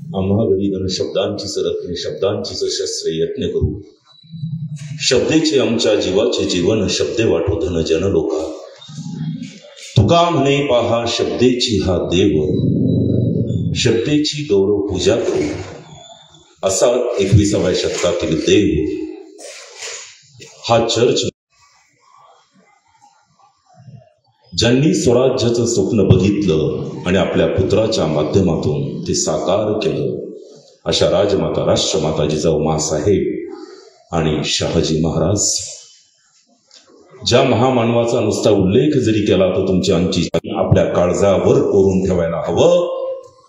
आम्हा गरीदन शब्दांची सरकणे शब्दांचीच शस्त्रे यत्न करू. शब्देचे आमच्या जीवाचे जीवन शब्दे वाटो धन जन लोका. तुका म्हणे पहा शब्देची हा देव, शब्देची गौरव पूजा करू. असा 21व्या शतकातील देव हा चर्च. ज्यांनी स्वराज्याचं स्वप्न बघितलं आणि आपल्या पुत्राच्या माध्यमातून ते साकार केलं, अशा राजमाता राष्ट्रमाता जिजाऊ माँसाहेब आणि शहाजी महाराज. ज्या महामानवाचा नुसता उल्लेख जरी केला तर तुमची आमची आपल्या काळजावर कोरून ठेवायला हवं,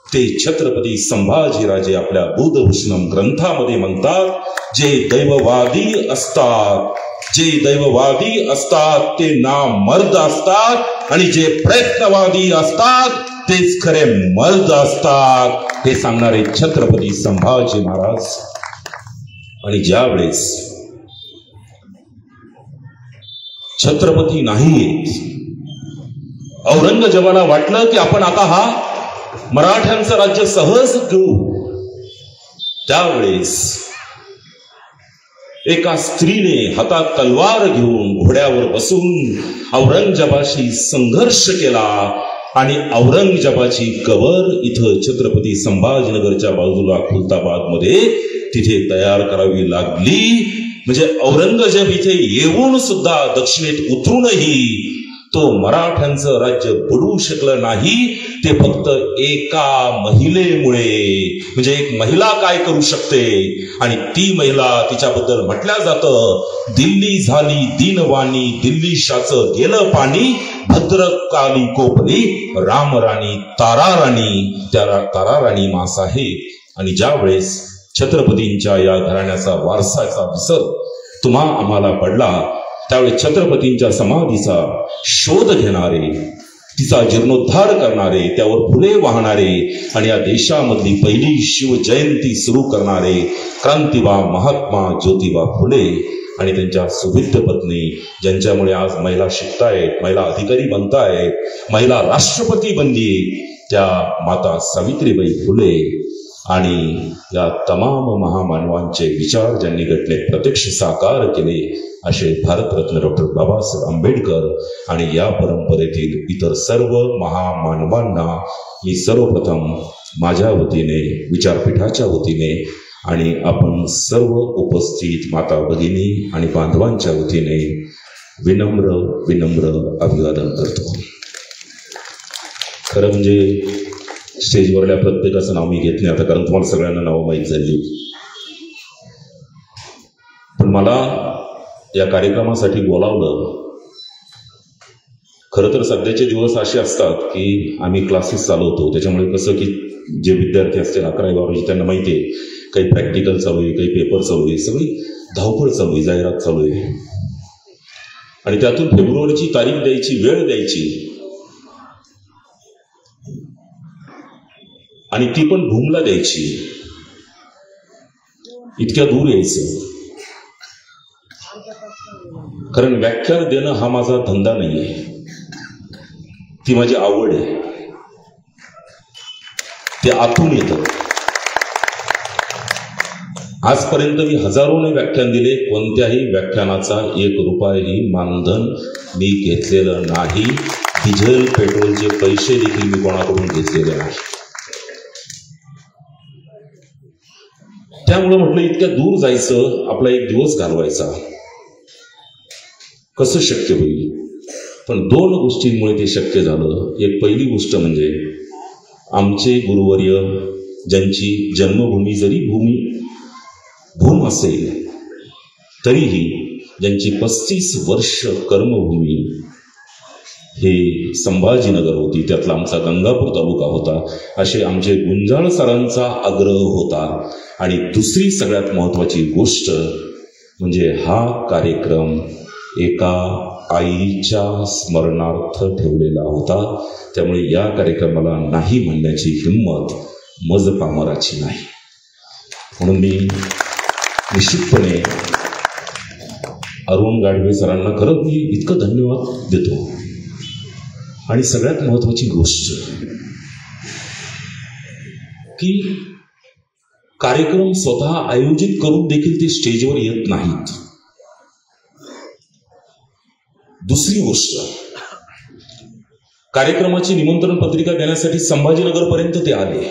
ते छत्रपती संभाजीराजे आपल्या बुधभूषणम ग्रंथामध्ये म्हणतात, जे दैववादी असतात, जे दैववादी असतात ते नामर्द असतात आणि जे प्रयत्नवादी असतात तेच खरे मर्द असतात, हे सांगणारे छत्रपती संभाजी महाराज. आणि ज्यावेळेस छत्रपती नाहीत, औरंगजेबाला वाटलं की आपण आता हा मराठ्यांचं राज्य सहज घेऊ, त्यावेळेस एका स्त्रीने हातात तलवार घेऊन घोड्यावर बसून औरंगजेबाशी संघर्ष केला आणि औरंगजेबाची कबर इथं छत्रपती संभाजीनगरच्या बाजूला खुलताबाद मध्ये तिथे तयार करावी लागली. म्हणजे औरंगजेब इथे येऊन सुद्धा दक्षिणेत उतरूनही तो मराठ्यांचं राज्य बुडवू शकलं नाही. ते फक्त एका महिलेमुळे. म्हणजे एक महिला काय करू शकते, आणि ती महिला, तिच्याबद्दल म्हटलं जातं, दिल्ली झाली दीनवाणी, दिल्ली शाचं गेलं पाणी, भद्रकाली कोपली रामराणी ताराराणी. त्या ताराराणी माँसाहेब. आणि ज्यावेळेस छत्रपतींच्या या घराण्याचा वारसाचा विसर तुम्हा आम्हाला पडला, त्यावेळी छत्रपतींच्या समाधीचा शोध घेणारे, तिचा जीर्णोद्धार करणारे, त्यावर फुले वाहणारे आणि या देशामधली पहिली शिवजयंती सुरू करणारे क्रांतिबा महात्मा ज्योतिबा फुले आणि त्यांच्या सुविद्य पत्नी, ज्यांच्यामुळे आज महिला शिकतायत, महिला अधिकारी बनतायत, महिला राष्ट्रपती बनली, त्या माता सावित्रीबाई फुले. आणि या तमाम महामानवांचे विचार ज्यांनी घडले प्रत्यक्ष साकार केले असे भारतरत्न डॉक्टर बाबासाहेब आंबेडकर आणि या परंपरेतील इतर सर्व महामानवांना मी सर्वप्रथम माझ्या वतीने, विचारपीठाच्या वतीने आणि आपण सर्व उपस्थित माता भगिनी आणि बांधवांच्या वतीने विनम्र विनम्र अभिवादन करतो. खरं म्हणजे स्टेजवरल्या प्रत्येकाचं नाव मी घेत नाही आता, कारण तुम्हाला सगळ्यांना नावं माहीत झाली. पण मला या कार्यक्रमासाठी बोलावलं. खरं तर सध्याचे दिवस असे असतात की आम्ही क्लासेस चालवतो, त्याच्यामुळे कसं की जे विद्यार्थी असतील 11वी-12वी त्यांना माहिती आहे, काही प्रॅक्टिकल चालू आहे, काही पेपर चालू आहे, सगळी धावपळ चालू आहे, जाहिरात चालू आहे. आणि त्यातून फेब्रुवारीची तारीख द्यायची, वेळ द्यायची, आणि ती पण भूमला द्यायची. इतक्या दूर यायचं. कारण व्याख्यान देणं हा माझा धंदा नाहीये, ती माझी आवड आहे. ते आतून येतं. आजपर्यंत मी हजारोने व्याख्यान दिले, कोणत्याही व्याख्यानाचा 1 रुपयाही मानधन मी घेतलेलं नाही. डिझेल पेट्रोलचे पैसे देखील मी कोणाकडून घेतलेले नाही. त्यामुळे म्हटलं इतक्या दूर जायचं, आपला एक दिवस घालवायचा, कसं शक्य होईल. पण 2 गोष्टींमुळे ते शक्य झालं. एक पहिली गोष्ट म्हणजे आमचे गुरुवर्य, ज्यांची जन्मभूमी जरी भूम असेल तरीही ज्यांची 35 वर्ष कर्मभूमी हे संभाजीनगर होती, त्यातला आमचा गंगापूर तालुका होता, असे आमचे गुंजाळ सरांचा आग्रह होता. आणि दुसरी सगळ्यात महत्त्वाची गोष्ट म्हणजे हा कार्यक्रम एका आईच्या स्मरणार्थ ठेवलेला होता. त्यामुळे या कार्यक्रमाला नाही म्हणण्याची हिंमत मज पामराची नाही. म्हणून मी निश्चितपणे अरुण गाडवे सरांना खरंच मी इतकं धन्यवाद देतो. आणि सगळ्यात महत्त्वाची गोष्ट की कार्यक्रम स्वतः आयोजित करून देखील ते स्टेजवर येत नाहीत. दुसरी गोष्ट, कार्यक्रमाची निमंत्रण पत्रिका देण्यासाठी संभाजीनगरपर्यंत ते आले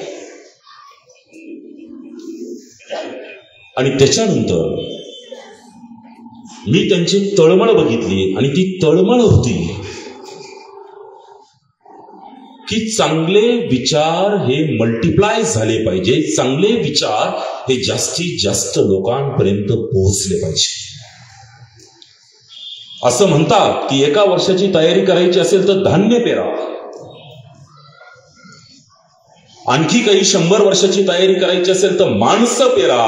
आणि त्याच्यानंतर मी त्यांची तळमळ बघितली आणि ती तळमळ होती की चांगले विचार हे मल्टिप्लाय झाले पाहिजे, चांगले विचार हे जास्तीत जास्त लोकांपर्यंत पोहोचले पाहिजे. असं म्हणतात की एका वर्षाची तयारी करायची असेल तर धान्य पेरा, आणखी काही 100 वर्षाची तयारी करायची असेल तर माणसं पेरा,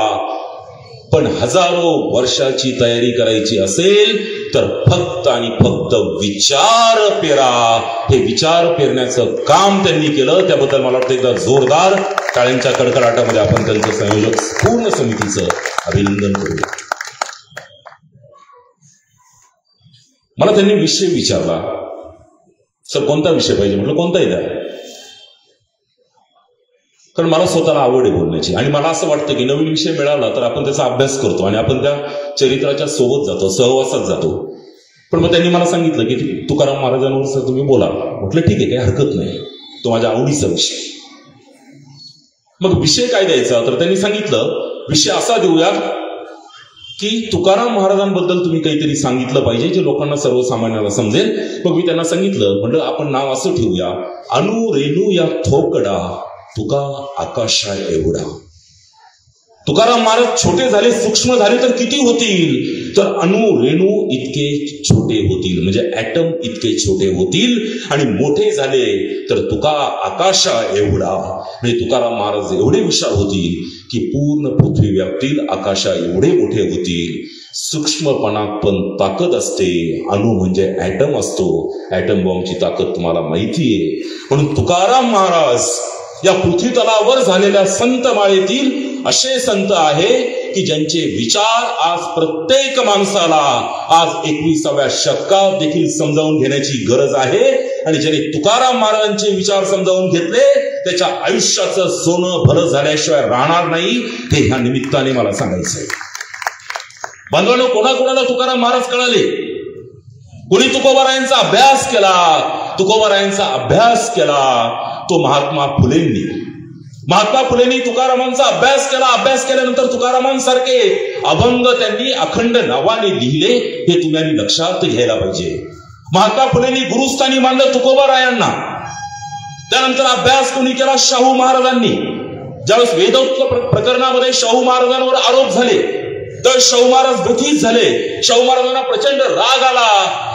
पण हजारो वर्षाची तयारी करायची असेल तर फक्त आणि फक्त विचार पेरा. हे विचार पेरण्याचं काम त्यांनी केलं. त्याबद्दल मला वाटतं एकदा जोरदार टाळ्यांच्या कडकडाटामध्ये आपण त्यांचं संयोजक पूर्ण समितीचं अभिनंदन करूया. मला त्यांनी विषय विचारला, सर कोणता विषय पाहिजे? म्हटलं कोणताही द्या, कारण मला स्वतःला आवड आहे बोलण्याची आणि मला असं वाटतं की नवीन विषय मिळाला तर आपण त्याचा अभ्यास करतो आणि आपण त्या चरित्राच्या सोबत जातो, सहवासात जातो. पण मग त्यांनी मला सांगितलं की तुकाराम महाराजांवर सर तुम्ही बोला. म्हटलं ठीक आहे, काही हरकत नाही, तो माझ्या आवडीचा विषय. मग विषय काय द्यायचा? तर त्यांनी सांगितलं विषय असा देऊया की तुकाराम महाराजांबद्दल तुम्ही काहीतरी सांगितलं पाहिजे जे लोकांना सर्वसामान्याला समजेल. मग मी त्यांना सांगितलं, म्हटलं आपण नाव असं ठेवूया, अनु रेणू या थोकडा तुका आकाशा एवढा. तुकाराम महाराज छोटे झाले, सूक्ष्म झाले तर किती होतील? तर अणु रेणू इतके छोटे होतील, म्हणजे ॲटम इतके छोटे होतील. आणि मोठे झाले तर तुका आकाशा एवढा, म्हणजे तुकाराम महाराज एवढे विशाल होतील की पूर्ण पृथ्वी व्यापतील, आकाशा एवढे मोठे होतील. सूक्ष्मपणात पण ताकद असते. अणु म्हणजे ॲटम असतो, ॲटम बॉम्बची ताकद तुम्हाला माहिती आहे. म्हणून तुकाराम महाराज या पृथ्वी तलावर झालेल्या संत माळेतील असे संत आहे की ज्यांचे विचार आज प्रत्येक माणसाला आज 21व्या शतकात देखील समजावून घेण्याची गरज आहे. आणि ज्याने तुकाराम महाराजांचे विचार समजावून घेतले त्याच्या आयुष्याचं सोनं भरत झाल्याशिवाय राहणार नाही, हे ह्या निमित्ताने मला सांगायचंय. बांधवांनो, कोणाकोणाला तुकाराम महाराज कळाले? कोणी तुकोबारायांचा अभ्यास केला? तुकोबारायांचा अभ्यास केला तो महात्मा फुलेंनी. महात्मा फुलेंनी तुकारामांचा अभ्यास केला. अभ्यास केल्यानंतर तुकारामांसारखे अभंग त्यांनी अखंड नावाने लिहिले, हे तुम्ही लक्षात घ्यायला पाहिजे. महात्मा फुलेंनी गुरुस्थानी मानलं तुकोबारायांना. त्यानंतर अभ्यास कोणी केला? शाहू महाराजांनी. ज्यावेळेस वेदोक्त प्रकरणामध्ये शाहू महाराजांवर आरोप झाले तर शाहू महाराज भीतीत झाले. शाहू महाराजांना प्रचंड राग आला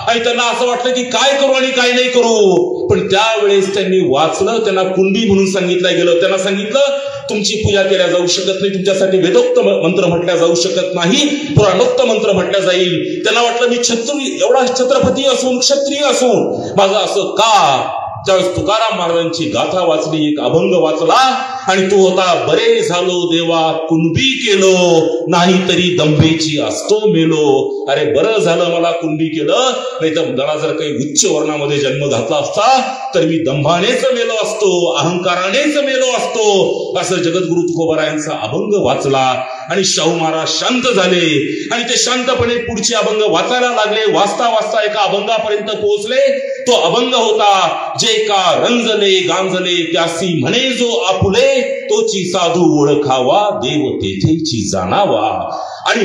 आणि त्यांना असं वाटलं की काय करू आणि काय नाही करू. पण त्यावेळेस त्यांनी वाचलं, त्यांना कुंडी म्हणून सांगितलं गेलं. त्यांना सांगितलं तुमची पूजा केल्या जाऊ शकत नाही, तुमच्यासाठी वेदोक्त मंत्र म्हटल्या जाऊ शकत नाही, पुराणोक्त मंत्र म्हटल्या जाईल. त्यांना वाटलं मी एवढा छत्रपती असून, क्षत्रिय असून माझं असं का? त्यावेळेस तुकाराम महाराजांची गाथा वाचली, एक अभंग वाचला आणि तो होता, बरे झालो देवा कुणबी केलो, नाही तरी दंभेची असतो मेलो. अरे बरं झालं मला कुणबी केलं, नाही तर मला जर काही उच्च वर्णामध्ये जन्म घातला असता तर मी दंभानेच मेलो असतो, अहंकारानेच मेलो असतो. असं जगद्गुरु तुकोबारायांचा अभंग वाचला आणि शाहू महाराज शांत झाले आणि ते शांतपणे पुढचे अभंग वाचायला लागले. वाचता वाचता एका अभंगापर्यंत पोहोचले. तो अभंग होता, जे का रंजले गांजले त्यासी म्हणे जो आपुले, तोची साधू ओळखावा देव तेथेची जाणावा. आणि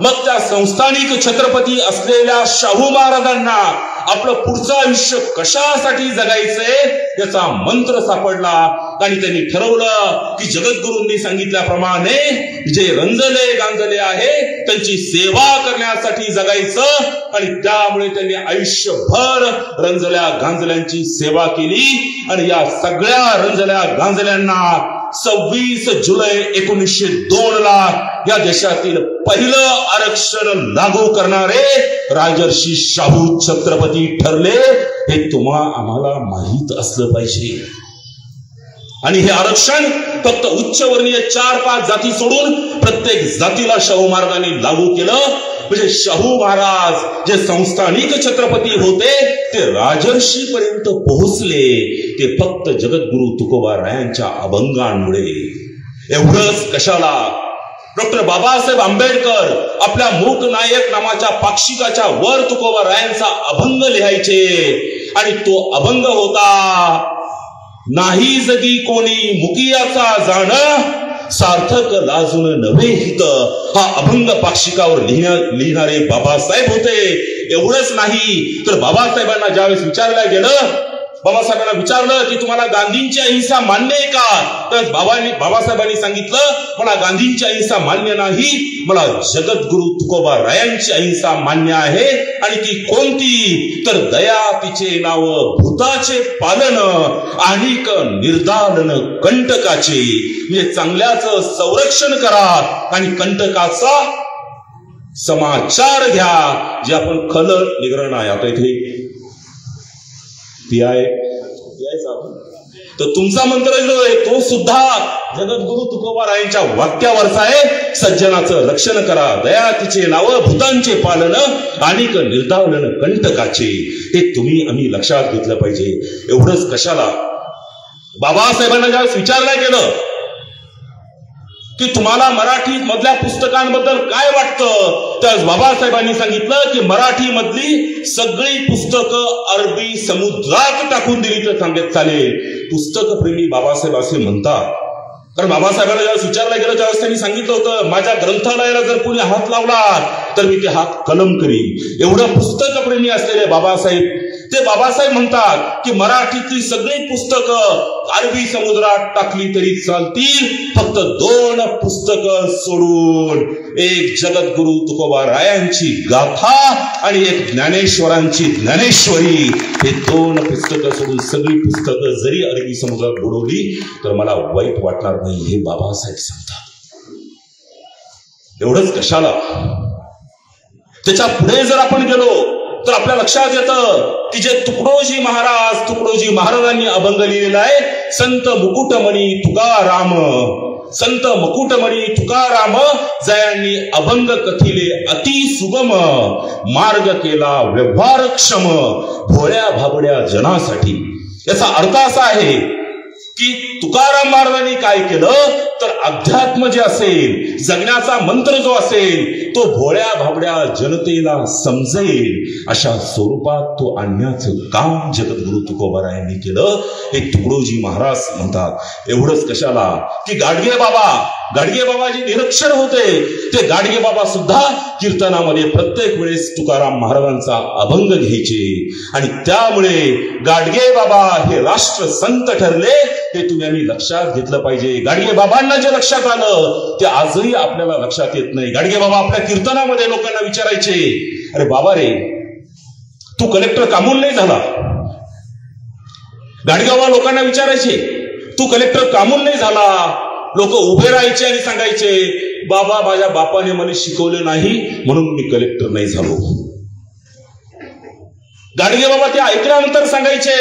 मग त्या संस्थानिक छत्रपती असलेल्या शाहू महाराजांना आपलं पुढचं आयुष्य कशासाठी जगायचंय याचा मंत्र सापडला आणि त्यांनी ठरवलं की जगद्गुरूंनी सांगितल्याप्रमाणे जे रंजले गांजले आहे त्यांची सेवा करण्यासाठी जगायचं. आणि त्यामुळे त्यांनी आयुष्यभर रंजल्या गांजल्यांची सेवा केली. आणि या सगळ्या रंजल्या गांजल्यांना 26 जुलै 1902 ला या देशातील पहिलं आरक्षण लागू करणारे राजर्षी शाहू छत्रपती ठरले. हे आम्हाला माहित असलं पाहिजे. आणि हे आरक्षण फक्त उच्चवर्णीय 4-5 जाती सोडून प्रत्येक जातीला शाहू महाराजांनी लागू केलं. म्हणजे शाहू महाराज जे संस्थानिक छत्रपती होते ते राजर्षी पर्यंत पोहोचले ते फक्त जगद्गुरु तुकोबारायांच्या अभंगांमुळे. एवढंच कशाला डॉक्टर बाबासाहेब आंबेडकर आपल्या मूक नायक नामाच्या पाक्षिकाच्या वर तुकोबारायांचा अभंग लिहायचे आणि तो अभंग होता, नाही जगी कोणी मुकियाचा जाण, सार्थक लाजून नव्हे हित. हा अभंग पाक्षिकावर लिहिणारे बाबासाहेब होते. एवढंच नाही तर बाबासाहेबांना ज्यावेळेस विचारलं गेलं, बाबासाहेबांना विचारलं की तुम्हाला गांधींची अहिंसा मान्य आहे का, तर बाबासाहेबांनी सांगितलं, मला गांधींची अहिंसा मान्य नाही, मला जगद्गुरु तुकोबारायांची अहिंसा मान्य आहे. आणि ती कोणती, तर दया तिचे नाव भूताचे पालन आणि निर्दालन कंटकाचे. म्हणजे चांगल्याचं संरक्षण करा आणि कंटकाचा समाचार घ्या. जे आपण खल निग्रहण आहे, आता इथे तर तुमचा मंत्र जो आहे तो सुद्धा जगद्गुरु तुकोबारायांच्या वाक्यावरचा आहे, सज्जनाचं रक्षण करा, दया तिचे नाव भूतांचे पालन आणि निर्दालन कंटकाचे. हे तुम्ही आम्ही लक्षात घेतलं पाहिजे. एवढंच कशाला बाबासाहेबांना ज्यावेळेस विचारलं गेलं की तुम्हाला मराठी मधल्या पुस्तकांबद्दल काय वाटतं, त्यावेळेस बाबासाहेबांनी सांगितलं की मराठी मधली सगळी पुस्तकं अरबी समुद्रात टाकून दिली तर चालेल. पुस्तकप्रेमी बाबासाहेब असे म्हणतात. कारण बाबासाहेबांना ज्यावेळेस विचारलं गेलं त्यावेळेस त्यांनी सांगितलं होतं, माझ्या ग्रंथालयाला जर कोणी हात लावला तर मी ते हात कलम करीन. एवढं पुस्तकप्रेमी असलेले बाबासाहेब, ते बाबासाहेब म्हणतात की मराठीतली सगळी पुस्तकं अरबी समुद्रात टाकली तरी चालतील, फक्त 2 पुस्तकं सोडून, एक जगद्गुरु तुकोबारायांची गाथा आणि एक ज्ञानेश्वरांची ज्ञानेश्वरी. हे 2 पुस्तकं सोडून सगळी पुस्तकं जरी अरबी समुद्रात बुडवली तर मला वाईट वाटणार नाही, हे बाबासाहेब सांगतात. एवढंच कशाला, त्याच्या पुढे जर आपण गेलो तर आपल्या लक्षात येतं की जे तुकडोजी महाराजांनी अभंग लिहिलेला आहे, संत मुकुटमणी तुकाराम, संत मुकुटमणी तुकाराम जयांनी अभंग कथिले अति सुगम, मार्ग केला व्यवहारक्षम भोळ्या भाबड्या जनासाठी. याचा अर्थ असा आहे की तुकाराम महाराजांनी काय केलं तर अध्यात्म जे असेल, जगण्याचा मंत्र जो असेल तो भोळ्या भाबड्या जनतेला समजेल अशा स्वरूपात तो आणण्याचं काम जगद्गुरु तुकोबारायांनी केलं, हे तुकडोजी महाराज म्हणतात. एवढंच कशाला की गाडगे बाबा जे निरक्षर होते, ते गाडगे बाबा सुद्धा कीर्तनामध्ये प्रत्येक वेळेस तुकाराम महाराजांचा अभंग घ्यायचे. आणि त्यामुळे गाडगे बाबा हे राष्ट्र संत ठरले. हे तुम्ही आम्ही लक्षात घेतलं पाहिजे. गाडगे बाबांना जे लक्षात आलं ते आजही आपल्याला लक्षात येत नाही. गाडगे बाबा आपल्या कीर्तनामध्ये लोकांना विचारायचे, अरे बाबा रे, तू कलेक्टर कामून नाही झाला. गाडगे बाबा लोकांना विचारायचे, तू कलेक्टर कामून नाही झाला. लोक उभे राहायचे आणि सांगायचे, बाबा माझ्या बापाने मला शिकवले नाही म्हणून मी कलेक्टर नाही झालो. गाडगे बाबा ते ऐकल्यानंतर सांगायचे,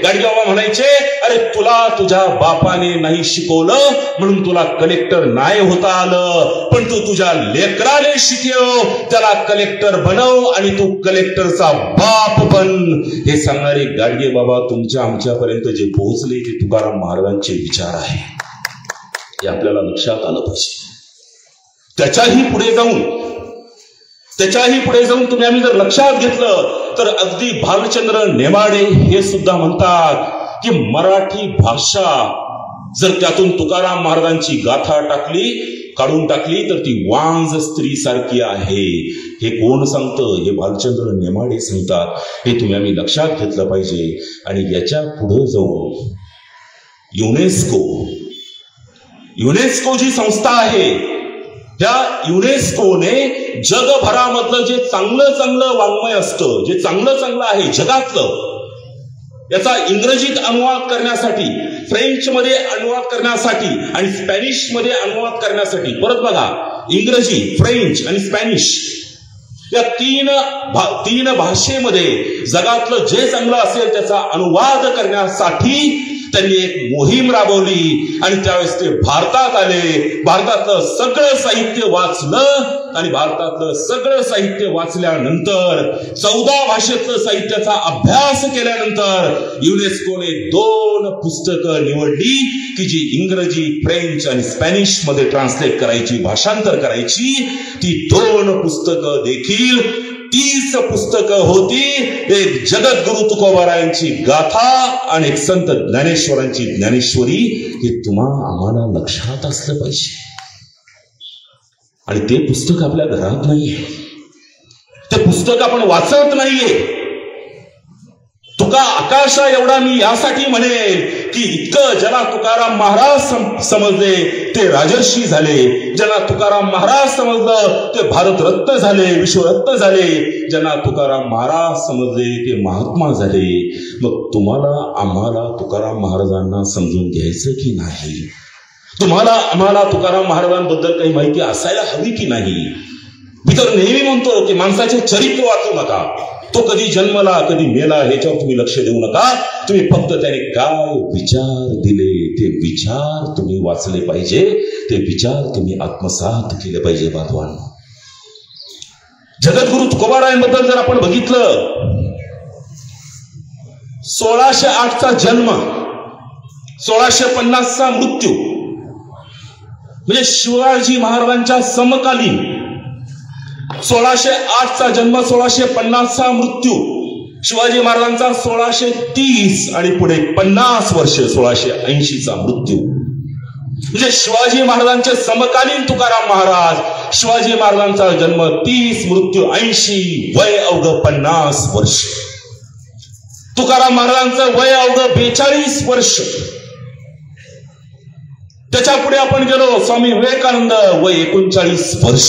गाडगे बाबा म्हणायचे, अरे तुला तुझ्या बापाने नाही शिकवलं म्हणून तुला कलेक्टर नाही होता आलं, पण तू तुझ्या लेकराने शिकव, त्याला कलेक्टर बनव आणि तू कलेक्टरचा बाप बन. हे सांगणारे गाडगे बाबा तुमच्या आमच्यापर्यंत जे पोहोचले ते तुकाराम महाराजांचे विचार आहे. हे आपल्याला लक्षात आलं पाहिजे. त्याच्याही पुढे जाऊन तुम्ही आम्ही जर लक्षात घेतलं तर अगदी भालचंद्र नेमाडे हे सुद्धा म्हणतात की मराठी भाषा जर त्यातून तुकाराम महाराजांची गाथा काढून टाकली तर ती वांज स्त्री सारखी आहे. हे कोण सांगतं? हे भालचंद्र नेमाडे सांगतात. हे तुम्ही आम्ही लक्षात घेतलं पाहिजे. आणि याच्या पुढे जाऊन युनेस्को जी संस्था आहे, त्या युनेस्कोने जगभरामधलं जे चांगलं वाङ्मय असतं, जे चांगलं आहे जगातलं, याचा इंग्रजीत अनुवाद करण्यासाठी, फ्रेंच मध्ये अनुवाद करण्यासाठी आणि स्पॅनिश मध्ये अनुवाद करण्यासाठी, परत बघा, इंग्रजी, फ्रेंच आणि स्पॅनिश या तीन भाषेमध्ये जगातलं जे चांगलं असेल त्याचा अनुवाद करण्यासाठी त्यांनी एक मोहीम राबवली आणि त्यावेळेस ते भारतात आले. भारतातलं सगळं साहित्य वाचलं आणि भारतातलं सगळं साहित्य वाचल्यानंतर 14 भाषेतलं साहित्याचा अभ्यास केल्यानंतर युनेस्कोने 2 पुस्तकं निवडली की जी इंग्रजी, फ्रेंच आणि स्पॅनिश मध्ये ट्रान्सलेट करायची, भाषांतर करायची. ती 2 पुस्तकं देखील 30 पुस्तकं होती. एक जगद्गुरु तुकोबारायांची गाथा आणि एक संत ज्ञानेश्वरांची ज्ञानेश्वरी. हे आम्हाला लक्षात असलं पाहिजे. आणि ते पुस्तक आपल्या घरात नाहीये, ते पुस्तक आपण वाचत नाहीये. तुका आकाशा एवढा मी यासाठी म्हणेल की इतकं ज्याला तुकाराम महाराज समजले ते राजर्षी झाले, ज्यांना तुकाराम महाराज समजलं ते भारतरत्न झाले, विश्वरत्न झाले, ज्यांना तुकाराम महाराज समजले ते महात्मा झाले. मग तुम्हाला आम्हाला तुकाराम महाराजांना समजून घ्यायचं की नाही? तुम्हाला आम्हाला तुकाराम महाराजांबद्दल काही माहिती असायला हवी की नाही? मी तर नेहमी म्हणतो की माणसाचे चरित्र वाचू नका. तो कधी जन्मला कधी मेला ह्याच्यावर तुम्ही लक्ष देऊ नका. तुम्ही फक्त त्याने काय विचार दिले ते विचार तुम्ही वाचले पाहिजे, ते विचार तुम्ही आत्मसात केले पाहिजे. बांधवांनो, जगद्गुरु तुकोबारायांबद्दल जर आपण बघितलं, 1608चा जन्म, 1650चा मृत्यू, म्हणजे शिवाजी महाराजांच्या समकालीन. 1608चा जन्म, 1650चा मृत्यू, शिवाजी महाराजांचा 1630 आणि पुढे 50 वर्ष 1680चा मृत्यू. म्हणजे शिवाजी महाराजांचे समकालीन तुकाराम महाराज. शिवाजी महाराजांचा जन्म 30, मृत्यू 80, वय अवघ 50 वर्ष. तुकाराम महाराजांचं वय अवघ 42 वर्ष. त्याच्या पुढे आपण गेलो, स्वामी विवेकानंद, वय 39 वर्ष.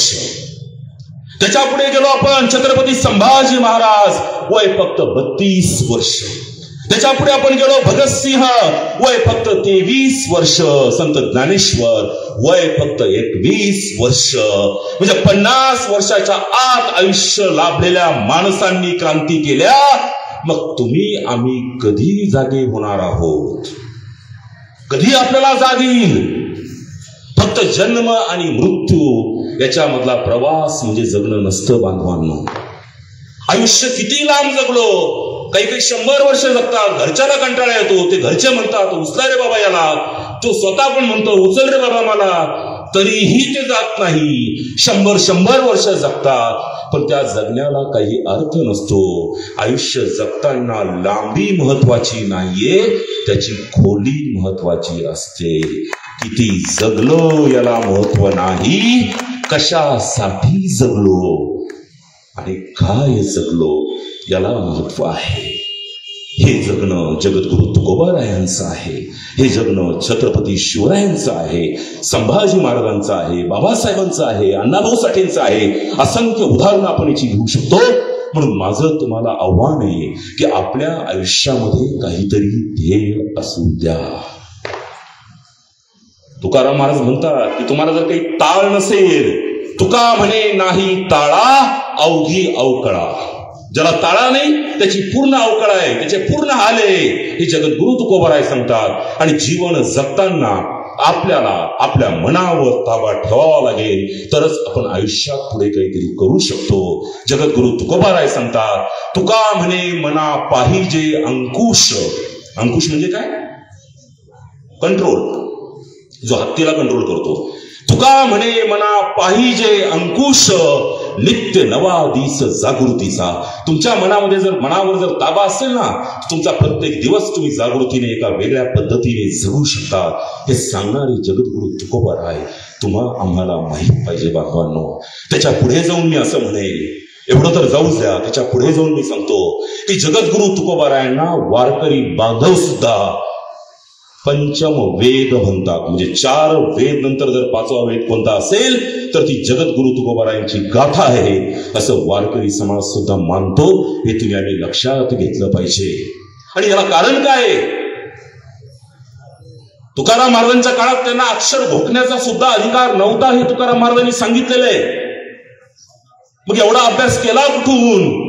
त्याच्या पुढे गेलो आपण, छत्रपती संभाजी महाराज, वय फक्त 32 वर्ष. त्याच्या पुढे आपण गेलो, भगतसिंह, वय फक्त 23 वर्ष. संत ज्ञानेश्वर, वय फक्त 21 वर्ष. म्हणजे 50 वर्षाच्या आत आयुष्य लाभलेल्या माणसांनी क्रांती केल्या. मग तुम्ही आम्ही कधी जागे होणार आहोत? कधी आपल्याला जाग येईल? फक्त जन्म आणि मृत्यू याच्यामधला प्रवास म्हणजे जगणं नसतं. बांधवांनो, आयुष्य किती लांब जगलो, काही काही 100 वर्ष जगतात. घरच्याला कंटाळा येतो, ते घरचे म्हणतात उचला रे बाबा याला, तो स्वतः पण म्हणतो उचल रे बाबा मला, तरीही ते जात नाही. 100 वर्ष जगतात, पण त्या जगण्याला काही अर्थ नसतो. आयुष्य जगताना लांबी महत्वाची नाहीये, त्याची खोली महत्वाची असते. किती जगलो याला महत्व नाही, कशासाठी जगलो आणि काय जगलो याला महत्व आहे. हे जगणं जगद्गुरु तुकोबारायांचं आहे. हे जगणं छत्रपती शिवरायांचं आहे, संभाजी महाराजांचं आहे, बाबासाहेबांचं आहे, अण्णाभाऊ साठेंचं आहे. असंख्य उदाहरणं आपण याची घेऊ शकतो. म्हणून माझं तुम्हाला आव्हान आहे की आपल्या आयुष्यामध्ये काहीतरी ध्येय असू द्या. तुकाराम महाराज म्हणतात की तुम्हाला जर काही ताळ नसेल, तुका म्हणे नाही ताळा अवघी अवकळा. ज्याला ताळा नाही त्याची पूर्ण अवकळा आहे, त्याचे पूर्ण हाल आहे, हे जगद्गुरु तुकोबाराय सांगतात. आणि जीवन जगताना आपल्याला आपल्या मनावर ताबा ठेवावा लागेल, तरच आपण आयुष्यात पुढे काहीतरी करू शकतो. जगद्गुरु तुकोबाराय सांगतात, तुका म्हणे मना पाहिजे अंकुश. अंकुश म्हणजे काय? कंट्रोल, जो हत्तीला कंट्रोल करतो. तुका म्हणे मना पाहिजे अंकुश, नित्य नवा दिस जागृतीचा. तुमच्या मनावर जर ताबा असेल ना, तुमचा प्रत्येक दिवस तुम्ही जागृतीने एका वेगळ्या पद्धतीने जगू शकता. हे सांगणारे जगद्गुरु तुकोबाराय आम्हाला माहित पाहिजे. बांधवांनो, त्याच्या पुढे जाऊन मी असं म्हणेल, एवढं तर जाऊच द्या, त्याच्या पुढे जाऊन मी सांगतो की जगद्गुरु तुकोबारायांना वारकरी बांधव सुद्धा पंचम वेद म्हणतात. म्हणजे 4 वेद नंतर जर 5वा वेद कोणता असेल तर ती जगद्गुरु तुकोबारायांची गाथा आहे, असं वारकरी समाज सुद्धा मानतो. हे तुम्ही आम्ही लक्षात घेतलं पाहिजे. आणि याला कारण काय आहे? तुकाराम महाराजांच्या काळात त्यांना अक्षर घोकण्याचा सुद्धा अधिकार नव्हता, हे तुकाराम महाराजांनी सांगितलेलं आहे. मग एवढा अभ्यास केला कुठून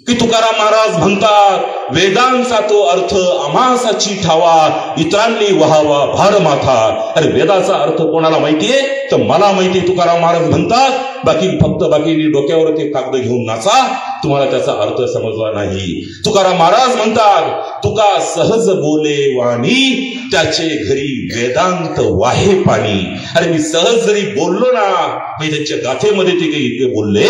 की तुकाराम महाराज म्हणतात वेदांचा तो अर्थ आमासाची ठावा, इतरांनी वहावा भार माथा. अरे वेदाचा अर्थ कोणाला माहितीये? तर मला माहितीये. तुकाराम महाराज म्हणतात बाकी डोक्यावर ते कागद घेऊन नाचा, तुम्हाला त्याचा अर्थ समजला नाही. तुकाराम महाराज म्हणतात तुका सहज बोले वाणी, त्याचे घरी वेदांत वाहे पाणी. अरे मी सहज जरी बोललो ना, मी त्यांच्या गाथेमध्ये ते काही इतके बोलले,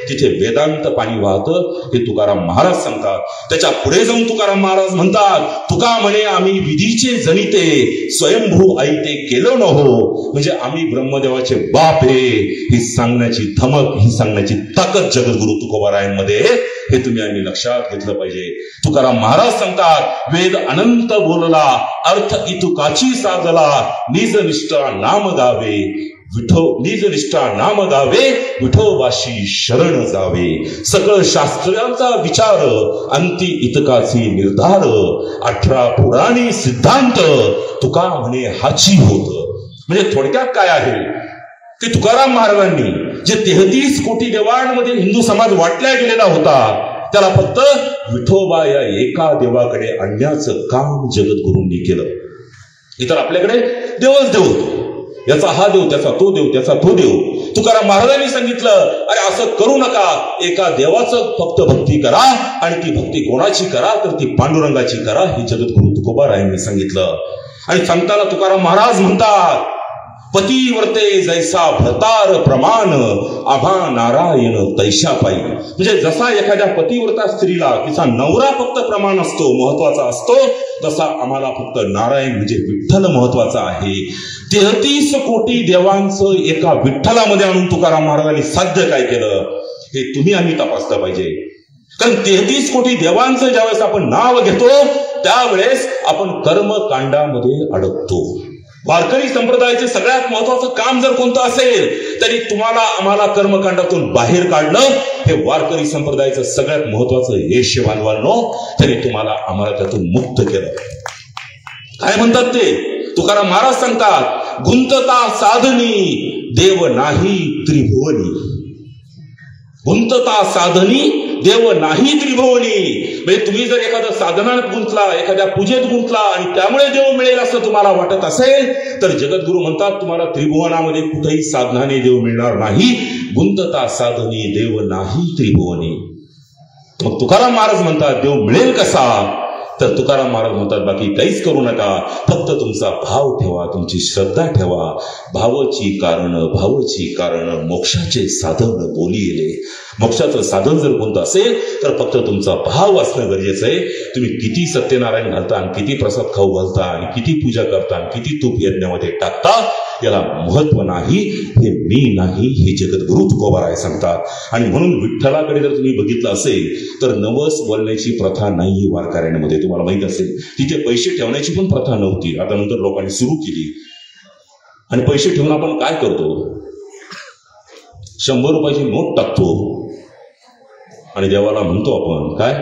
तिथे वेदांत पाणी वाहतं, हे तुकाराम महाराज सांगतात. त्याच्या पुढे जाऊन तुकाराम महाराज म्हणतात तुका म्हणे आम्ही विधीचे जनिते, स्वयंभू आई ते केलं न हो. म्हणजे आम्ही ब्रह्मदेवाचे बाप हे, ही सांगण्याची धमक, ही सांगण्याची ताकद जगद्गुरु तुकोबारायांमध्ये, हे तुम्ही आम्ही लक्षात घेतलं पाहिजे. तुकाराम महाराज सांगतात वेद अनंत बोलला, अर्थ इतुकाची साधला, निज निष्ठा नाम गावे, निज निष्ठा नाम गावे, विठोबाशी शरण जावे. सकळ शास्त्रांचा विचार, अंती इतकाची निर्धार, 18 पुराणी सिद्धांत, तुका म्हणे हाची होत. म्हणजे थोडक्यात काय आहे की तुकाराम महाराजांनी जे 33 कोटी देवांमध्ये हिंदू समाज वाटल्या गेलेला होता, त्याला फक्त विठोबा या एका देवाकडे आणण्याचं काम जगद्गुरूंनी केलं. इतर आपल्याकडे देवच देव होतो, याचा हा देव, त्याचा तो देव, त्याचा तो देव. तुकाराम महाराजांनी सांगितलं अरे असं करू नका, एका देवाचं फक्त भक्ती करा, आणि ती भक्ती कोणाची करा तर ती पांडुरंगाची करा, हे जगद्गुरु तुकोबारायांनी सांगितलं. आणि सांगताना तुकाराम महाराज म्हणतात पतिव्रते जैसा भ्रतार प्रमाण, आभा नारायण तैशा पायी. म्हणजे जसा एखाद्या पतिव्रता स्त्रीला तिचा नवरा फक्त प्रमाण असतो, महत्वाचा असतो, तसा आम्हाला फक्त नारायण म्हणजे विठ्ठल महत्वाचा आहे. 33 कोटी देवांचं एका विठ्ठलामध्ये आणून तुकाराम महाराजांनी साध्य काय केलं, हे तुम्ही आम्ही तपासलं पाहिजे. कारण 33 कोटी देवांचं ज्यावेळेस आपण नाव घेतो, त्यावेळेस आपण कर्मकांडामध्ये अडकतो. वारकरी संप्रदायाचे सगळ्यात महत्वाचं काम जर कोणतं असेल, तरी तुम्हाला आम्हाला कर्मकांडातून बाहेर काढणं हे वारकरी संप्रदायाचं सगळ्यात महत्वाचं यश बांधवांनो. तरी तुम्हाला आम्हाला त्यातून मुक्त केलं. काय म्हणतात ते तुकाराम महाराज सांगतात गुंतता साधनी देव नाही त्रिभुवनी. गुंतता साधनी देव नाही त्रिभुवनी. म्हणजे तुम्ही जर एखाद्या साधनात गुंतला, एखाद्या पूजेत गुंतला आणि त्यामुळे देव मिळेल असं तुम्हाला वाटत असेल, तर जगद्गुरु म्हणतात तुम्हाला त्रिभुवनामध्ये कुठेही साधनाने देव मिळणार नाही. गुंतता साधनी देव नाही त्रिभुवनी. मग तुकाराम महाराज म्हणतात देव मिळेल कसा, तर तुकाराम महाराज म्हणतात बाकी काहीच करू नका, फक्त तुमचा भाव ठेवा, तुमची श्रद्धा ठेवा. भावाची कारण मोक्षाचे साधन बोलिले. मोक्षाचं साधन जर कोणतं असेल तर फक्त तुमचा भाव असणं गरजेचं आहे. तुम्ही किती सत्यनारायण घालता, किती प्रसाद खाऊ घालता, आणि किती पूजा करता, किती तूप यज्ञामध्ये टाकता, याला महत्व नाही, हे मी नाही, हे जगद्गुरु तुकोबाराय सांगतात. आणि म्हणून विठ्ठलाकडे जर तुम्ही बघितलं असेल तर नवस बोलण्याची प्रथा नाही वारकऱ्यांमध्ये. तुम्हाला माहित असेल तिथे पैसे ठेवण्याची पण प्रथा नव्हती, आता नंतर लोकांनी सुरू केली. आणि पैसे ठेवून आपण काय करतो, 100 रुपयाची नोट टाकतो आणि देवाला म्हणतो आपण काय,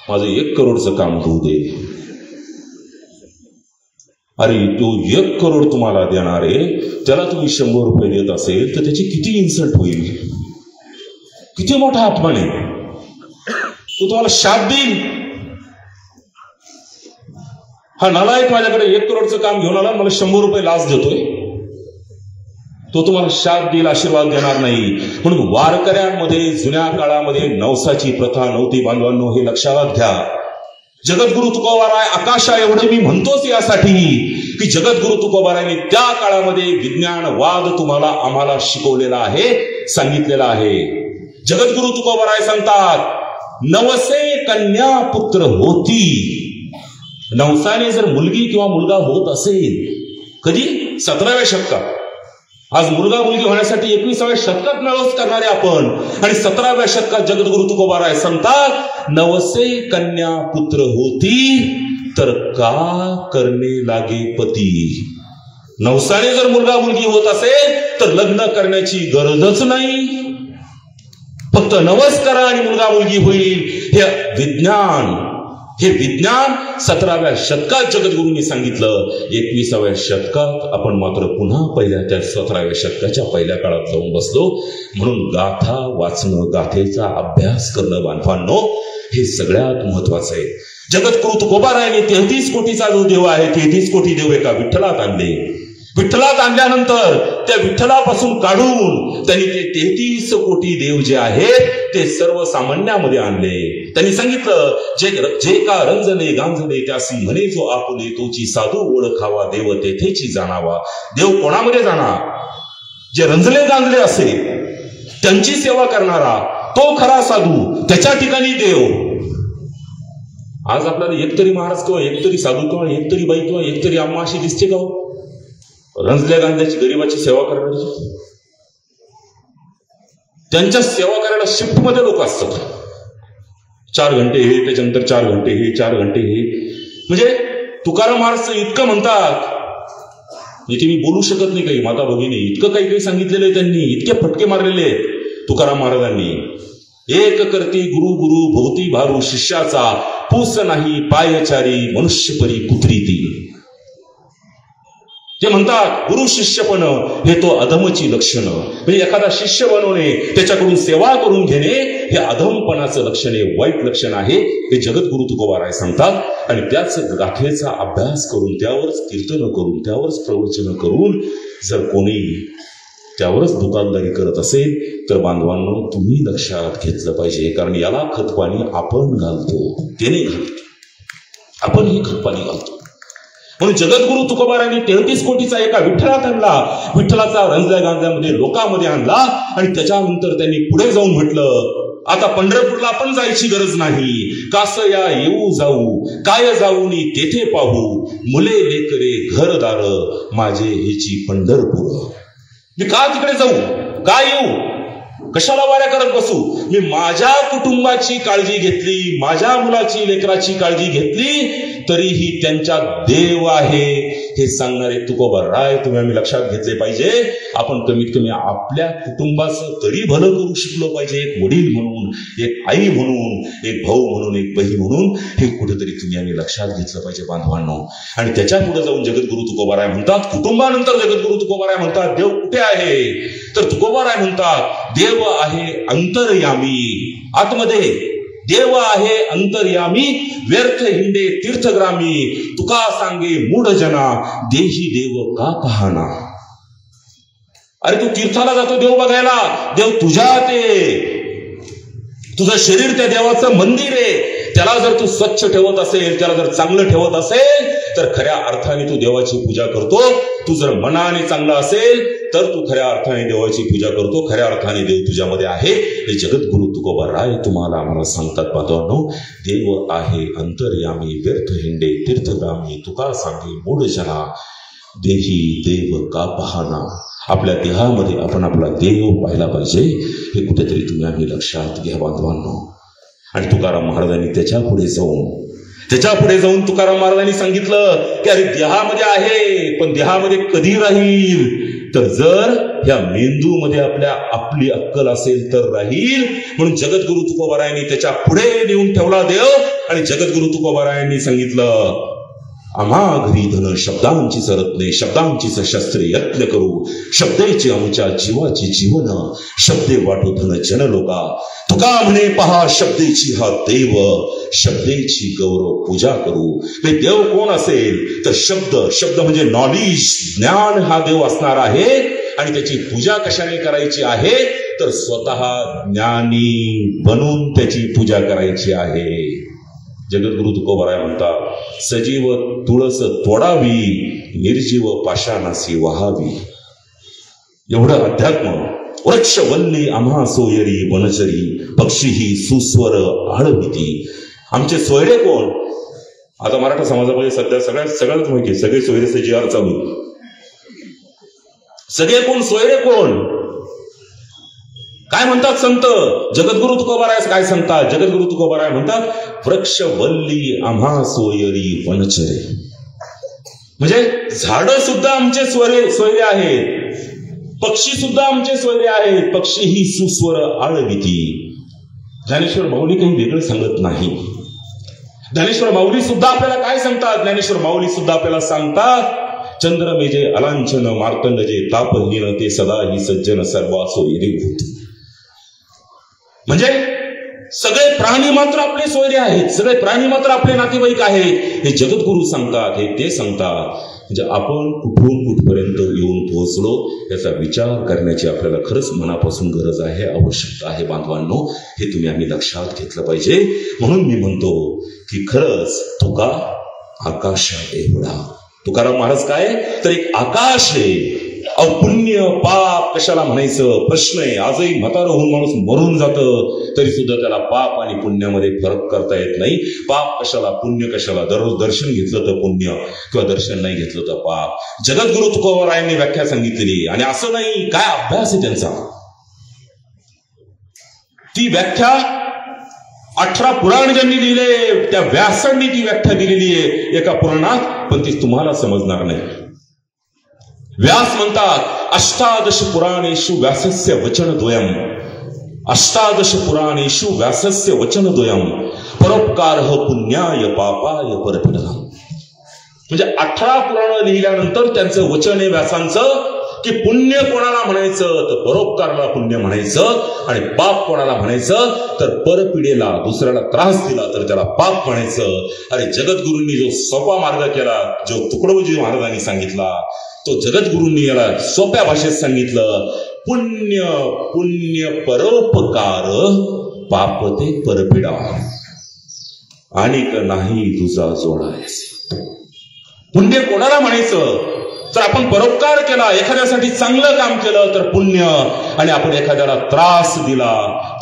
माझं 1 करोडचं काम होऊ दे. अरे तो 1 करोड तुम्हाला देणार आहे, त्याला तुम्ही 100 रुपये देत असेल तर त्याची किती इन्सल्ट होईल, किती मोठा अपमान आहे. तो तुम्हाला शाप देईल. हा नालायक माझ्याकडे 1 करोडचं काम घेऊन आला, मला 100 रुपये लाच देतोय, तो तुम्हाला शाप देईल, आशीर्वाद देणार नाही. म्हणून वारकऱ्यांमध्ये जुन्या काळामध्ये नवसाची प्रथा नव्हती बांधवांनो, हे लक्षात घ्या. जगद्गुरु तुकोबाराय आकाशा एवढे मी म्हणतोच यासाठी की जगद्गुरु तुकोबारायने त्या काळामध्ये विज्ञानवाद तुम्हाला आम्हाला शिकवलेला आहे, सांगितलेला आहे. जगद्गुरु तुकोबाराय सांगतात नवसे कन्या पुत्र होती. नवसाने जर मुलगी किंवा मुलगा होत असेल, कधी 17व्या शतकात. आज मुलगा मुलगी होण्यासाठी 21व्या शतकात नवस करणारे आपण, आणि 17व्या शतकात जगद्गुरु तुकोबाराय सांगतात नवसे कन्या पुत्र होती, तर का करणे लागे पती. नवसाने जर मुलगा मुलगी होत असेल तर लग्न करण्याची गरजच नाही, फक्त नवस करा आणि मुलगा मुलगी होईल. हे विज्ञान 17व्या शतकात जगद्गुरूंनी सांगितलं. 21व्या शतकात आपण मात्र पुन्हा त्या 17व्या शतकाच्या पहिल्या काळात जाऊन बसलो. म्हणून गाथा वाचणं, गाथेचा अभ्यास करणं बांधवांनो हे सगळ्यात महत्वाचं आहे. जगद्गुरु तुकोबारायांनी 33 कोटीचा जो देव आहे, 33 कोटी देव एका विठ्ठलात आणले. विठ्ठलात आणल्यानंतर त्या विठ्ठलापासून काढून त्यांनी ते 33 कोटी देव जे आहेत ते सर्वसामान्यामध्ये आणले. त्यांनी सांगितलं, जे का रंजले गांजले त्यासी म्हणे जो आपुले, तोची साधू ओळखावा देव तेथेची जाणावा. देव कोणामध्ये जाणार? जे रंजले गांजले असेल, त्यांची सेवा करणारा तो खरा साधू, त्याच्या ठिकाणी देव. आज आपल्याला एकतरी महाराज किंवा एकतरी साधू किंवा एकतरी बाई किंवा एकतरी अम्मा अशी दिसते का? रंजल्या गांजल्याची गरीबाची सेवा करणारी. त्यांच्या सेवा करायला शिफ्ट मध्ये लोक असतात. 4 घंटे हे, त्याच्यानंतर 4 घंटे हे, 4 घंटे हे. म्हणजे तुकाराम महाराज इतकं म्हणतात, इथे मी बोलू शकत नाही काही माता भगिनी, इतकं काही काही सांगितलेलं आहे त्यांनी, इतके फटके मारलेले आहेत तुकाराम महाराजांनी. एक करती गुरु गुरु भोवती भारू शिष्याचा, पूस नाही पायचारी मनुष्य परी कुत्री ती. ते म्हणतात गुरु शिष्यपण हे तो अधमची लक्षणं. म्हणजे एखादा शिष्य बनवणे, त्याच्याकडून सेवा करून घेणे हे अधमपणाचं लक्षण आहे, वाईट लक्षण आहे, हे जगद्गुरु तुकोबाराय सांगतात. आणि त्याच गाथेचा अभ्यास करून, त्यावरच कीर्तन करून, त्यावरच प्रवचन करून जर कोणी त्यावरच दुकानदारी करत असेल तर बांधवांनो तुम्ही लक्षात घेतलं पाहिजे. कारण याला खतपाणी आपण घालतो, ते नाही घालतो, आपण ही खतपाणी घालतो. म्हणून जगद्गुरु तुकोबारायांनी 33 कोटीचा एका विठ्ठलात आणला, विठ्ठलाचा रंजल्या गांजल्यामध्ये लोकांमध्ये आणला. आणि त्याच्यानंतर त्यांनी पुढे जाऊन म्हटलं, आता पंढरपूरला आपण जायची गरज नाही. कास या येऊ जाऊ, काय जाऊनी तेथे पाहू, मुले लेकरे घरदार माझे हेची पंढरपूर. मी का तिकडे जाऊ, का येऊ, कशाला वाऱ्या करत बसू? मी माझ्या कुटुंबाची काळजी घेतली, माझ्या मुलाची लेकराची काळजी घेतली, तरीही त्यांच्या देव आहे हे सांगणारे तुकोबाराय तुम्ही आम्ही लक्षात घेतले पाहिजे. आपण कमीत कमी आपल्या कुटुंबाचं तरी भलं करू शिकलो पाहिजे. एक वडील म्हणून, एक आई म्हणून, एक भाऊ म्हणून, एक बहीण म्हणून हे कुठेतरी तुम्ही आम्ही लक्षात घेतलं पाहिजे बांधवांनो. आणि त्याच्या पुढे जाऊन जगद्गुरु तुकोबाराय म्हणतात, कुटुंबानंतर जगद्गुरु तुकोबाराय म्हणतात देव कुठे आहे? तर तुकोबाराय म्हणतात देव आहे अंतर्यामी. आतमध्ये देव आहे अंतर्यामी, व्यर्थ हिंडे तीर्थग्रामी, तुका सांगे मूढ जना, देही देव का पाहना. अरे तू तीर्थाला जातो देव बघायला, देव तुझ्यात आहे. तुझं शरीर त्या देवाचं मंदिर आहे. त्याला जर तू स्वच्छ ठेवत असेल, त्याला जर चांगलं ठेवत असेल तर खऱ्या अर्थाने तू देवाची पूजा करतो. तू जर मनाने चांगला असेल तर तू खऱ्या अर्थाने देवाची पूजा करतो, खऱ्या अर्थाने देव तुझ्यामध्ये आहे. हे जगद्गुरु तुकोबाराय तुम्हाला आम्हाला सांगतात बांधवांनो. देव आहे अंतर्यामी, व्यर्थ हिंडे तीर्थग्रामी, तुका सांगे मूढ जना, देही देव का पाहना. आपल्या देहामध्ये आपण आपला देव पाहिला पाहिजे, हे कुठेतरी तुम्ही आम्ही लक्षात घ्या बांधवांनो. आणि तुकाराम महाराजांनी त्याच्या पुढे जाऊन तुकाराम महाराजांनी सांगितलं की अरे देहामध्ये आहे, पण देहामध्ये कधी राहील? तर जर ह्या मेंदूमध्ये आपली अक्कल असेल तर राहील. म्हणून जगद्गुरु तुकोबारायांनी त्याच्या पुढे नेऊन ठेवला देव. आणि जगद्गुरु तुकोबारायांनी सांगितलं, आम्हा घरी धन शब्दांचीच रत्ने, शब्दांचीच शस्त्रे यत्न करू, शब्देची आमच्या जीवाची जीवन, शब्दे वाटू धन जनलोका. तुका म्हणे पहा शब्देची हा देव, शब्देची गौरव पूजा करू. देव कोण असेल तर शब्द म्हणजे नॉलेज, ज्ञान हा देव असणार आहे. आणि त्याची पूजा कशाने करायची आहे तर स्वतः ज्ञानी बनून त्याची पूजा करायची आहे. जगद्गुरु तुकोबाराय म्हणतात, सजीव तुळस तोडावी, निर्जीव पाषाणासी वाहावी. एवढं अध्यात्म. वृक्ष वल्ली आम्हा सोयरी वनचरी, पक्षी ही सुस्वर आळविती. आमचे सोयरे कोण? आता मराठा समाजामध्ये सध्या सगळ्याच माहिती, सगळे सोयरेचे जी आर चालू. सगळे कोण सोयरे कोण? काय म्हणतात संत जगद्गुरु तुकोबाराय? काय सांगतात जगद्गुरु तुकोबाराय? म्हणतात वृक्ष वल्ली आम्हा सोयरी वनचरे. म्हणजे झाड सुद्धा आमचे सोयरे आहेत, पक्षी सुद्धा आमचे सोयरे आहेत. पक्षी ही सुस्वर आळविती. ज्ञानेश्वर माऊली काही वेगळं सांगत नाही. ज्ञानेश्वर माऊली सुद्धा आपल्याला काय सांगतात? ज्ञानेश्वर माऊली सुद्धा आपल्याला सांगतात, चंद्र मेजे अलांछन मार्तंड जे तापहीन ते सदा ही सज्जन सर्वा सोयरे होती. म्हणजे सगळे प्राणी मात्र आपले सोयरे आहेत, सगळे प्राणी मात्र आपले नातेवाईक आहेत, हे जगद्गुरु सांगतात, हे ते सांगतात. म्हणजे आपण कुठून कुठपर्यंत येऊन पोहोचलो याचा विचार करण्याची आपल्याला खरंच मनापासून गरज आहे, आवश्यकता आहे. बांधवांनो, हे तुम्ही आम्ही लक्षात घेतलं पाहिजे. म्हणून मी म्हणतो की खरंच तुका आकाश एवढा. तुकाराम महाराज काय तर एक आकाश आहे. पुण्य पाप कशाला म्हणायचं प्रश्न आहे. आजही म्हातारं होऊन माणूस मरून जातं तरी सुद्धा त्याला पाप आणि पुण्यामध्ये फरक करता येत नाही. पाप कशाला पुण्य कशाला. दररोज दर्शन घेतलं तर पुण्य किंवा दर्शन नाही घेतलं तर पाप. जगद्गुरु तुकोबारायांनी व्याख्या सांगितलेली आणि असं नाही, काय अभ्यास आहे त्यांचा. ती व्याख्या 18 पुराण ज्यांनी लिहिले त्या व्यासांनी ती व्याख्या दिलेली आहे एका पुराणात, पण ती तुम्हाला समजणार नाही. व्यास म्हणतात 18 पुराणेषु व्यासस्य वचनद्वयम्. 18 पुराणेषु व्यासस्य वचनद्वयम् परोपकारः पुण्याय पापाय परपीडनम्. म्हणजे 18 पुराण लिहिल्यानंतर त्यांचं वचन आहे व्यासांचं की पुण्य कोणाला म्हणायचं तर परोपकाराला पुण्य म्हणायचं, आणि पाप कोणाला म्हणायचं तर परपिढेला दुसऱ्याला त्रास दिला तर त्याला पाप म्हणायचं. अरे जगद्गुरूंनी जो सोपा मार्ग केला, जो तुकडोजी महाराजांनी सांगितला, तो जगद्गुरूंनी याला सोप्या भाषेत सांगितलं. पुण्य पुण्य परोपकार पापते परपिडा आणि नाही तुझा जोडायचे. पुण्य कोणाला म्हणायचं तर आपण परोपकार केला, एखाद्यासाठी चांगलं काम केलं तर पुण्य, आणि आपण एखाद्याला त्रास दिला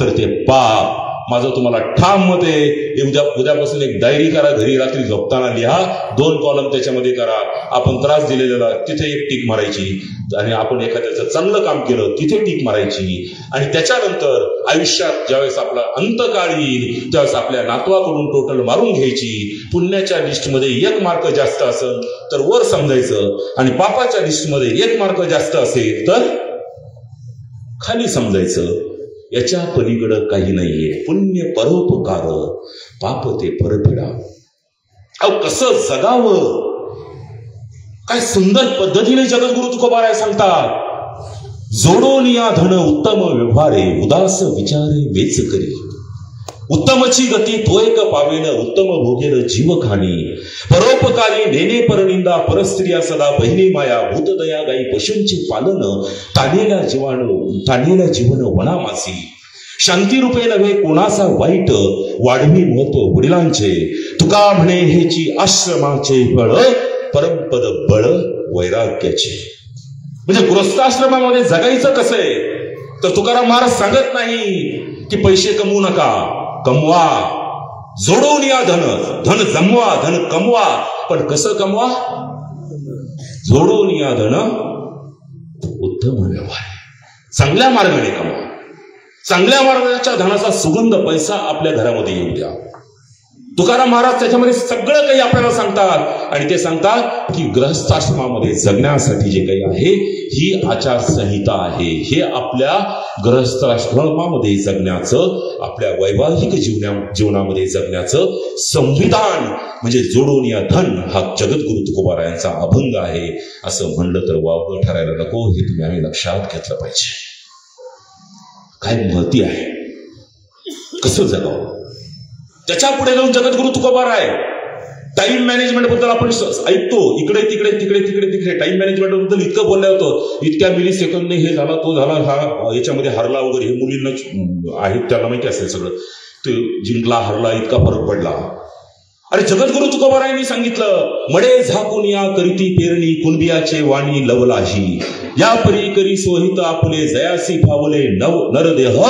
तर ते पाप. माझं तुम्हाला ठाम मत आहे, उद्यापासून एक डायरी करा, घरी रात्री झोपताना लिहा, 2 कॉलम त्याच्यामध्ये करा. आपण त्रास दिलेला तिथे एक टिक मारायची, आणि आपण एखाद्याचं चांगलं काम केलं तिथे टिक मारायची. आणि त्याच्यानंतर आयुष्यात ज्यावेळेस आपला अंतकाळ येईल त्यावेळेस आपल्या नातवाकडून टोटल मारून घ्यायची. पुण्याच्या लिस्टमध्ये 1 मार्क जास्त असेल तर वर समजायचं, आणि पापाच्या लिस्टमध्ये 1 मार्क जास्त असेल तर खाली समजायचं. याच्या पलीकडं काही नाहीये. पुण्य परोपकार पाप ते परपिडा. अहो कसं जगावं, काय सुंदर पद्धतीने जगद्गुरु तुकोबाराय सांगतात. जोडून या धन उत्तम व्यवहारे उदास विचारे वेच करी. उत्तमची गती तो एक पावेन उत्तम भोगेल जीवखानी. परोपकारी नेने परनिंदा परस्त्रिया सदा बहिणी माया भूतदया गाई पशूंचे पालन तानेला जीवन वनामासी. शांती रूपे नव्हे कोणाचा वाईट वाढवी महत्व वडिलांचे. तुका म्हणे हेची आश्रमाचे बळ परमपद बळ वैराग्याचे. म्हणजे गृहस्थाश्रमामध्ये जगायचं कसं आहे तर तुकाराम महाराज सांगत नाही की पैसे कमवू नका, कमवा. जोडून या धन जमवा, धन कमवा, पण कसं कमवा. जोडून या धन उत्तम व्यवहार, चांगल्या मार्गाने कमवा. चांगल्या मार्गाच्या धनाचा सुगंध पैसा आपल्या घरामध्ये येऊ द्या. तुकाराम महाराज त्याच्यामध्ये सगळं काही आपल्याला सांगतात, आणि ते सांगतात की गृहस्थाश्रमामध्ये जगण्यासाठी जे काही आहे ही आचारसंहिता आहे. हे आपल्या गृहस्थाश्रमामध्ये जगण्याचं, आपल्या वैवाहिक जीवनामध्ये जगण्याचं संविधान म्हणजे जोडून या धन हा जगद्गुरु तुकोबारायांचा अभंग आहे. असं म्हणलं तर वावगं ठरायला नको, हे तुम्ही आम्ही लक्षात घेतलं पाहिजे. काय महती आहे, कसं जगावं. त्याच्या पुढे जाऊन जगद्गुरु तुकोबाराय टाइम मॅनेजमेंट बद्दल आपण ऐकतो, इकडे तिकडे तिकडे तिकडे तिकडे टाइम मॅनेजमेंट बद्दल इतकं बोललं होतं, इतक्या मिली सेकंदने हे झाला तो झाला, हा याच्यामध्ये हरला वगैरे, हे मुलींना आहेत त्याला माहिती असेल सगळं, ते जिंकला हरला इतका फरक पडला. अरे जगद्गुरु तुकोबारायांनी सांगितलं, मडे झाकून या करीती पेरणी कुणबियाचे वाणी लवलाही. या परी करी सोहित आपुले जयासी फावले नरदेह.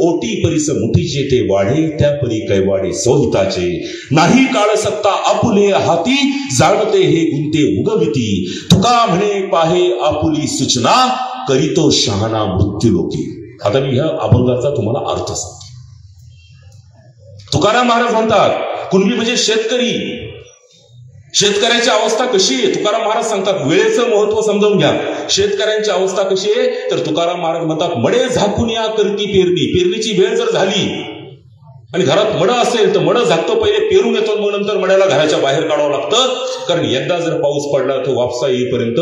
ओटी परिस मुठीचे ते वाढे त्या परी कैवाडे सोहिताचे. नाही काळ सत्ता आपुले हाती जाणते हे गुंते उगविती. तुका म्हणे पाहे आपुली सूचना करीतो शहाणा मृत्यू लोकी. आता मी ह्या अभंगाचा तुम्हाला अर्थ सांगतो. तुकाराम महाराज म्हणतात कुणबी म्हणजे शेतकरी. शेतकऱ्यांची अवस्था कशी आहे तुकाराम महाराज सांगतात. वेळेचं महत्व समजावून घ्या. शेतकऱ्यांची अवस्था कशी आहे तर तुकाराम महाराज म्हणतात मडे झाकून या करती पेरणी. पेरणीची वेळ जर झाली आणि घरात मड असेल तर मड झाकतो, पहिले पेरून येतो, मग नंतर मड्याला घराच्या बाहेर काढावं लागतं. कारण एकदा जर पाऊस पडला तर वापसा येईपर्यंत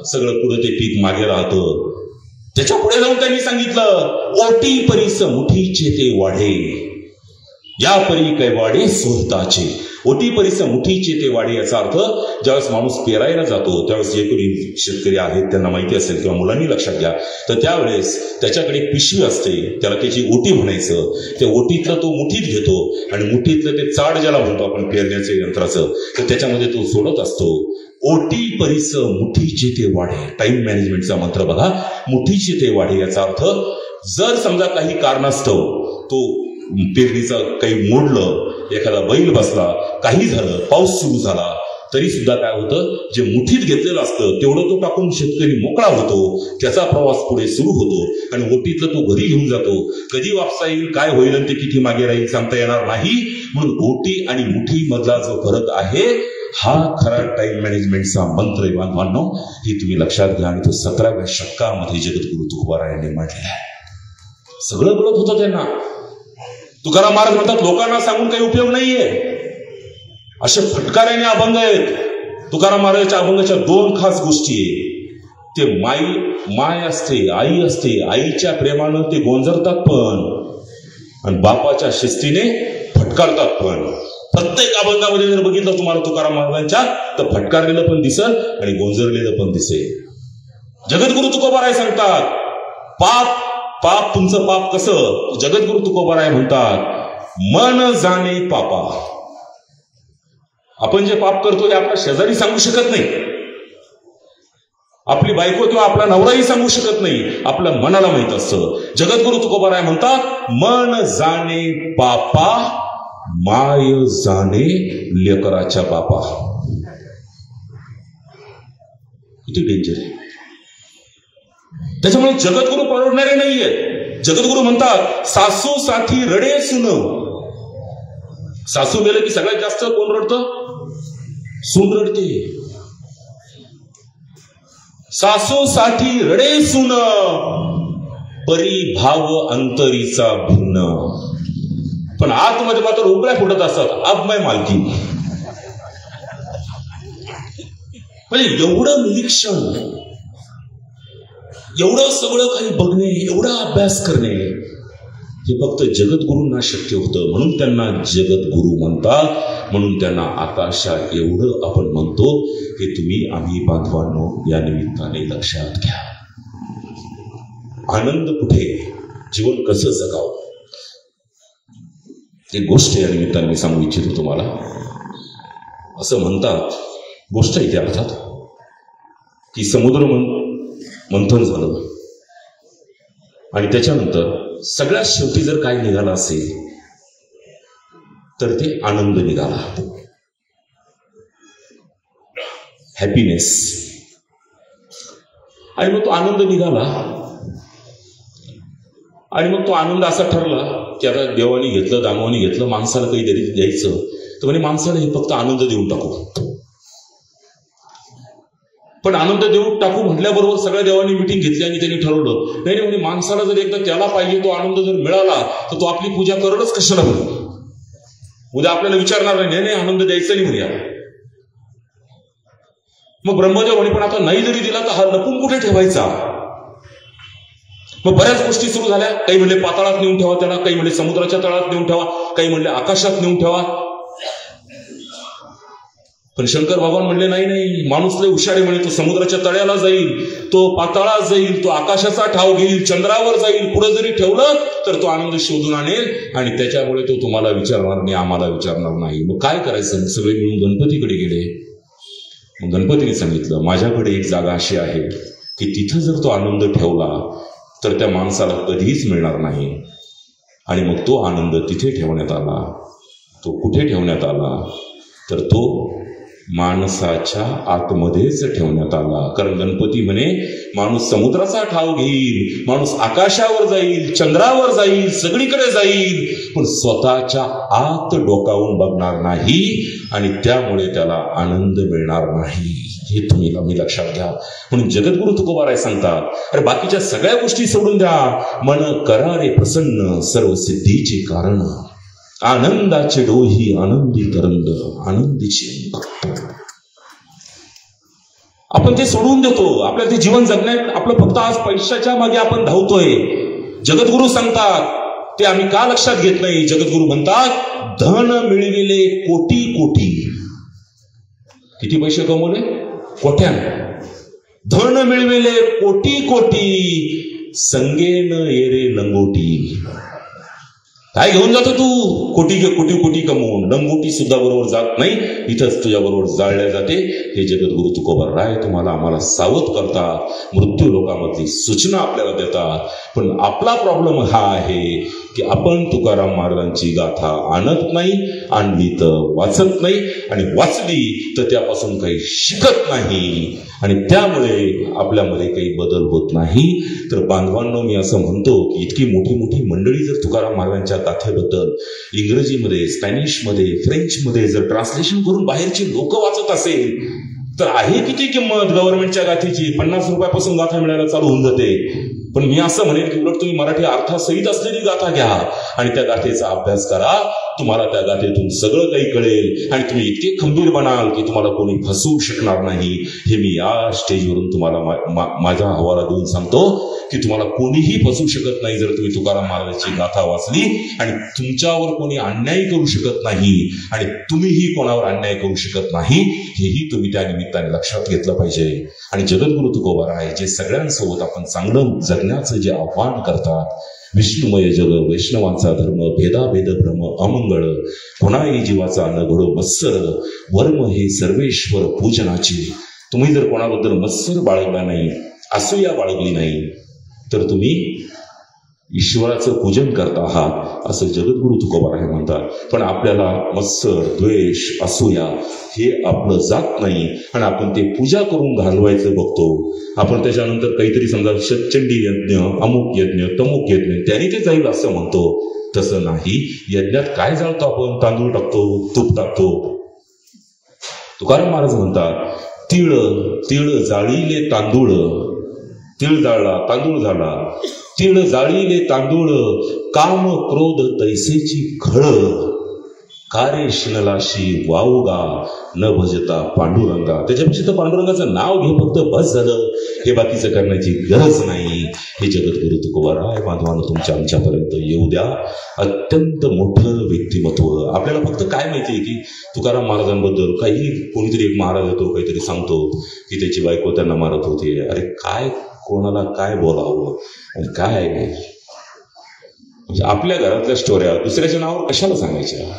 सगळं पुढे ते पीक मागे राहतं. त्याच्या पुढे जाऊन त्यांनी सांगितलं ओटी परीस मुठीचे ते वाढे. या परी कैवाडे सोहताचे, ओटी परीस मुठीचे ते वाडे. याचा अर्थ ज्यावेळेस माणूस पेरायला जातो त्यावेळेस जे कोणी शेतकरी आहेत त्यांना माहिती असेल किंवा मुलांनी लक्षात घ्या, तर त्यावेळेस त्याच्याकडे पिशवी असते, त्याला त्याची ओटी म्हणायचं. त्या ओटीतलं तो मुठीत घेतो आणि मुठीतलं ते चाड ज्याला म्हणतो आपण पेरण्याच्या यंत्राचं, तर त्याच्यामध्ये तो सोडत असतो. ओटी परीस मुठीचे ते वाढे. टाइम मॅनेजमेंटचा मंत्र बघा, मुठीचे ते वाढे. याचा अर्थ जर समजा काही कारणास्तव तो पेरणीचं काही मोडलं, एखादा बैल बसला, काही झालं, पाऊस सुरू झाला, तरी सुद्धा काय होतं, जे मुठीत घेतलेलं असतं तेवढं तो टाकून शेतकरी मोकळा होतो, त्याचा प्रवास पुढे सुरू होतो आणि ओटीतलं तो घरी घेऊन जातो. कधी वापसा येईल, काय होईल आणि ते किती मागे राहील सांगता येणार नाही. म्हणून ओटी आणि मुठी मधला जो फरक आहे हा खरा टाइम मॅनेजमेंटचा मंत्र आहे बांधवांनो, हे तुम्ही लक्षात घ्या. आणि तो 17व्या शतकामध्ये जगद्गुरु तुकोबारायांनी म्हटलेला आहे. सगळं कळत होतं त्यांना. तुकाराम महाराज म्हणतात लोकांना सांगून काही उपयोग नाहीये. असे फटकाऱ्याने अभंग आहेत. तुकाराम महाराजांच्या अभंगाच्या 2 खास गोष्टी आहे. ते माय असते, आई असते, आईच्या प्रेमानं ते गोंजरतात पण, आणि बापाच्या शिस्तीने फटकारतात पण. प्रत्येक अभंगामध्ये जर बघितलं तुम्हाला तुकाराम महाराजांच्या, तर फटकारलेलं पण दिसल आणि गोंजरलेलं पण दिसेल. जगद्गुरु तुकोबाराय सांगतात, पाप तुमचं पाप कसं, जगद्गुरु तुकोबाराय म्हणतात, मन जाणे पापा. आपण जे पाप करतो हे आपला शेजारी सांगू शकत नाही, आपली बायको किंवा आपला नवराही सांगू शकत नाही, आपल्या मनाला माहित असतं. जगद्गुरु तुकोबाराय म्हणतात, मन जाणे पापा, माय जाणे लेकराच्या बापा. किती डेंजर आहे. त्याच्यामुळे जगद्गुरु परवडणारे नाहीये. जगद्गुरु म्हणतात, सासू साठी रडे सुन. सासू गेलं की सगळ्यात जास्त कोण रडतं? सून रडते. सासू साठी रडे सुन, परी भाव अंतरीचा भिन्न. पण आतमध्ये मात्र उकळ्या फुटत असतात, अब मैं मालकी. म्हणजे एवढं निरीक्षण, एवढं सगळं काही बघणे, एवढा अभ्यास करणे, हे फक्त जगद्गुरूंना शक्य होतं. म्हणून त्यांना जगद्गुरू म्हणतात. म्हणून त्यांना आकाशा एवढं आपण म्हणतो. हे तुम्ही आम्ही बांधवांनो या निमित्ताने लक्षात घ्या. आनंद कुठे, जीवन कसं जगावं, एक गोष्ट या निमित्ताने मी सांगू इच्छितो तुम्हाला. असं म्हणतात, गोष्ट इथे अर्थात, की समुद्र मंथन झालं आणि त्याच्यानंतर सगळ्यात शेवटी जर काय निघाला असेल तर ते आनंद निघाला, हॅपीनेस. आणि मग तो आनंद निघाला आणि मग तो आनंद असा ठरला की आता देवाने घेतलं, दानवाने घेतलं, माणसाला काहीतरी द्यायचं, तर म्हणजे माणसाला हे फक्त आनंद देऊन टाकू. पण आनंद देऊन टाकू म्हटल्याबरोबर सगळ्या देवांनी मिटिंग घेतली आणि त्यांनी ठरवलं, नाही म्हणजे माणसाला जर एकदा त्याला पाहिजे तो आनंद जर मिळाला तर तो आपली पूजा करणंच कशाला म्हणून. उद्या आपल्याला विचारणार नाही, नाही आनंद द्यायचा नाही म्हणूया. मग ब्रह्मदेव म्हणे पण आता नाही जरी दिला तर हा लपून कुठे ठेवायचा. मग बऱ्याच गोष्टी सुरू झाल्या. काही म्हणले पाताळात नेऊन ठेवा त्याला, काही म्हणले समुद्राच्या तळात नेऊन ठेवा, काही म्हणले आकाशात नेऊन ठेवा. पण शंकर भगवान म्हणले नाही नाही, माणूस लय हुशारी म्हणे, तो समुद्राच्या तळ्याला जाईल, तो पाताळात जाईल, तो आकाशाचा ठाव घेईल, चंद्रावर जाईल, पुढे जरी ठेवलं तर तो आनंद शोधून आणेल आणि त्याच्यामुळे तो तुम्हाला विचारणार नाही, आम्हाला विचारणार नाही. मग काय करायचं? सगळे मिळून गणपतीकडे गेले. मग गणपतीने सांगितलं, माझ्याकडे एक जागा अशी आहे की तिथं जर तो आनंद ठेवला तर त्या माणसाला कधीच मिळणार नाही. आणि मग तो आनंद तिथे ठेवण्यात आला. तो कुठे ठेवण्यात आला तर तो माणसाच्या आतमध्येच ठेवण्यात आला. कारण गणपती म्हणे माणूस समुद्राचा ठाव घेईल, माणूस आकाशावर जाईल, चंद्रावर जाईल, सगळीकडे जाईल, पण स्वतःच्या आत डोकावून बघणार नाही आणि त्यामुळे त्याला आनंद मिळणार नाही. हे तुम्ही लक्षात घ्या. म्हणून जगद्गुरु तुकोबाराय सांगतात, अरे बाकीच्या सगळ्या गोष्टी सोडून द्या, मन करा रे प्रसन्न, सर्व सिद्धीचे कारण, आनंदाचे डोही आनंदी तरंग, आनंदीचे. आपण ते सोडून देतो. आपल्याला ते जीवन जगण्यात आपलं फक्त आज पैशाच्या मागे आपण धावतोय. जगद्गुरु सांगतात ते आम्ही का लक्षात घेत नाही. जगद्गुरु म्हणतात धन मिळविले कोटी कोटी. किती पैसे कमवले? कोट्यानं. धन मिळविले कोटी कोटी, संगेन येरे लंगोटी. काय घेऊन जातो तू? कोटी कोटी कोटी कमवून लंगोटी सुद्धा बरोबर जात नाही, इथंच तुझ्या बरोबर जाळल्या जाते. हे जगद्गुरु तुकोबाराय तुम्हाला आम्हाला सावध करतात, मृत्यू लोकांमधली सूचना आपल्याला देतात. पण आपला प्रॉब्लेम हा आहे की आपण तुकाराम महाराजांची गाथा आणत नाही, आणली तर वाचत नाही, आणि वाचली तर त्यापासून काही शिकत नाही, आणि त्यामुळे आपल्यामध्ये काही बदल होत नाही. तर बांधवांनो, मी असं म्हणतो की इतकी मोठी मोठी मंडळी जर तुकाराम महाराजांच्या गाथेबद्दल इंग्रजीमध्ये, स्पॅनिशमध्ये, फ्रेंचमध्ये जर ट्रान्सलेशन करून बाहेरची लोक वाचत असेल तर आहे किती किंमत गव्हर्नमेंटच्या गाथेची? 50 रुपयापासून गाथा मिळायला चालू होऊन जाते. पण मी असं म्हणेन की उलट तुम्ही मराठी अर्थासहित असलेली गाथा घ्या आणि त्या गाथेचा अभ्यास करा. तुम्हाला त्या गाथेतून सगळं काही कळेल आणि तुम्ही इतके खंबीर बनाल की तुम्हाला कोणी फसवू शकणार नाही. हे मी या स्टेजवरून तुम्हाला माझा हवाला देऊन सांगतो की तुम्हाला कोणीही फसवू शकत नाही जर तुम्ही तुकाराम महाराजांची गाथा वाचली. आणि तुमच्यावर कोणी अन्याय करू शकत नाही आणि तुम्हीही कोणावर अन्याय करू शकत नाही, हेही तुम्ही त्या निमित्ताने लक्षात घेतलं पाहिजे. आणि जगद्गुरु तुकोबाराय जे सगळ्यांसोबत आपण चांगलं जगण्याचं जे आव्हान करतात, विष्णुमय जग वैष्णवांचा धर्म, भेदाभेद भ्रम अमंगळ, कोणाही जीवाचा न घडो मत्सर, वर्म हे सर्वेश्वर पूजनाचे. तुम्ही जर कोणाबद्दल मत्सर बाळगला नाही, असूया बाळगली नाही, तर तुम्ही ईश्वराचं पूजन करत आहात असं जगद्गुरु तुकोबाराय म्हणतात. पण आपल्याला मत्सर, द्वेष, असूया हे आपलं जात नाही आणि आपण ते पूजा करून घालवायचं बघतो. आपण त्याच्यानंतर काहीतरी समजा चंडी यज्ञ, अमुक यज्ञ, तमुक यज्ञ, त्याने ते जाईल असं म्हणतो. तसं नाही. यज्ञात काय जाळतो आपण? तांदूळ टाकतो, तूप टाकतो. तुकाराम महाराज म्हणतात, तिळ तिळ जाळीले तांदूळ, तिळ जाळला तांदूळ झाला, तिळ जाळीले तांदूळ, काम क्रोध तैसेची खळ, कारे शिनलाशी वावगा न भजता पांडुरंगा. त्याच्यापेक्षा तर पांडुरंगाचं नाव घे फक्त, बस झालं. हे बाकीचं करण्याची गरज नाही. हे जगद्गुरु तुकोबाराय बांधवानं तुमच्या आमच्यापर्यंत येऊ द्या. अत्यंत मोठं व्यक्तिमत्व. आपल्याला फक्त काय माहिती आहे की तुकाराम महाराजांबद्दल काही कोणीतरी एक महाराज येतो, काहीतरी सांगतो की त्याची बायको त्यांना मारत होते. अरे काय, कोणाला काय बोलावं आणि काय, म्हणजे आपल्या घरातल्या स्टोऱ्या दुसऱ्याच्या नावावर कशाला सांगायच्या?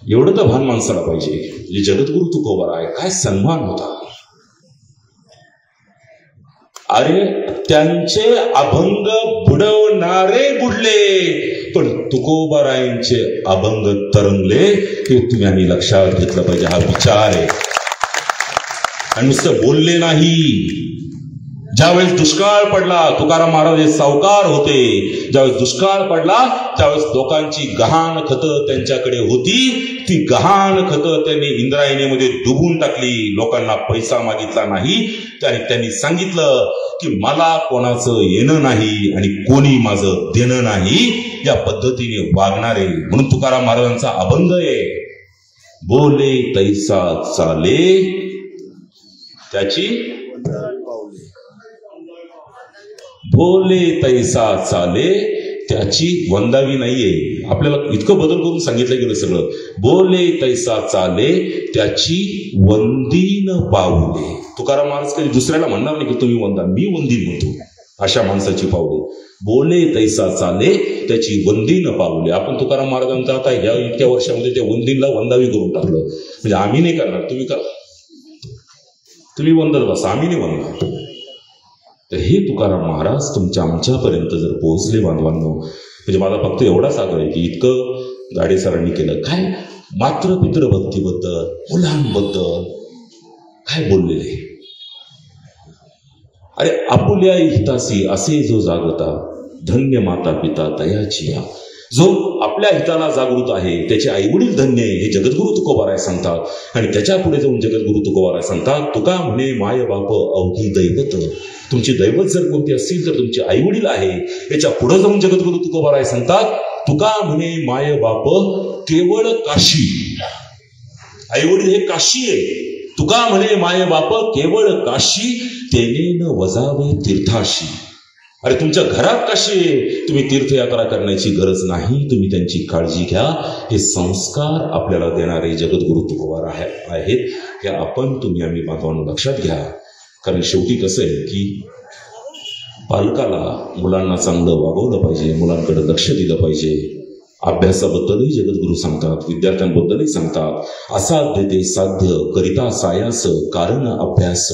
एवढं तर भान माणसाला पाहिजे. म्हणजे जगद्गुरु तुकोबाराय काय सन्मान होता. अरे त्यांचे अभंग बुडवणारे बुडले, पण तुकोबारायांचे अभंग तरंगले. हे तुम्ही लक्षात घेतलं पाहिजे. हा विचार आहे. आणि नुसतं बोलले नाही. ज्यावेळेस दुष्काळ पडला, तुकाराम महाराज हे सावकार होते, ज्यावेळेस दुष्काळ पडला त्यावेळेस लोकांची गहाण खतं त्यांच्याकडे होती. ती गहाण खतं त्यांनी इंद्रायणीमध्ये डुबून टाकली. लोकांना पैसा मागितला नाही. त्यांनी सांगितलं की मला कोणाचं येणं नाही आणि कोणी माझं देणं नाही, या पद्धतीने वागणारे. म्हणून तुकाराम महाराजांचा अभंग आहे, बोले तैसा चाले त्याची, बोले तैसा चाले त्याची वंदावी नाहीये. आपल्याला इतकं बदल करून सांगितलं गेलं सगळं. बोले तैसा चाले त्याची वंदीन पाऊले. तुकाराम महाराज कधी दुसऱ्याला म्हणणार नाही की तुम्ही वंदा, मी वंदीन म्हणतो अशा माणसाची पाऊले. बोले तैसा चाले त्याची वंदीन पाऊले. आपण तुकाराम महाराजांचा आता या इतक्या वर्षामध्ये त्या वंदीनला वंदावी करून टाकलं. म्हणजे आम्ही नाही करणार, तुम्ही करा, तुम्ही वंदत बसा, आम्ही नाही म्हणणार. तर हे तुकाराम महाराज तुमच्या आमच्यापर्यंत जर पोहोचले बांधवांनो, म्हणजे मला फक्त एवढाच आग्रह आहे की इतकं गाडे सरांनी केलं. काय मात्र पितृ भक्तीबद्दल, मुलांबद्दल काय बोललेले. अरे आपुल्या हितासी असे जो जागता, धन्य माता पिता तयाची या. जो आपल्या हिताला जागृत आहे त्याचे आईवडील धन्य आहे, हे जगद्गुरु तुकोबाराय सांगतात. आणि त्याच्या पुढे जाऊन जगद्गुरु तुकोबाराय सांगतात, तुका म्हणे माय बाप अवघी दैवत. तुमची दैवत जर कोणती असतील तर तुमचे आईवडील आहे. याच्या पुढे जाऊन जगद्गुरु तुकोबाराय सांगतात, तुका म्हणे माय बाप केवळ काशी. आईवडील हे काशी आहे. तुका म्हणे माय बाप केवळ काशी, तेने न वजावे तीर्थाशी. अरे तुमच्या घरात कशी तुम्ही तीर्थयात्रा करण्याची गरज नाही, तुम्ही त्यांची काळजी घ्या. हे संस्कार आपल्याला देणारे जगद्गुरु तुकोबार आहेत. हे आपण तुम्ही आम्ही बांधवांना लक्षात घ्या. कारण शेवटी कसं आहे की पालकाला मुलांना चांगलं वागवलं पाहिजे, मुलांकडे लक्ष दिलं पाहिजे. अभ्यासाबद्दलही जगद्गुरु सांगतात, विद्यार्थ्यांबद्दलही सांगतात. असाध्य ते साध्य करिता सायास कारण अभ्यास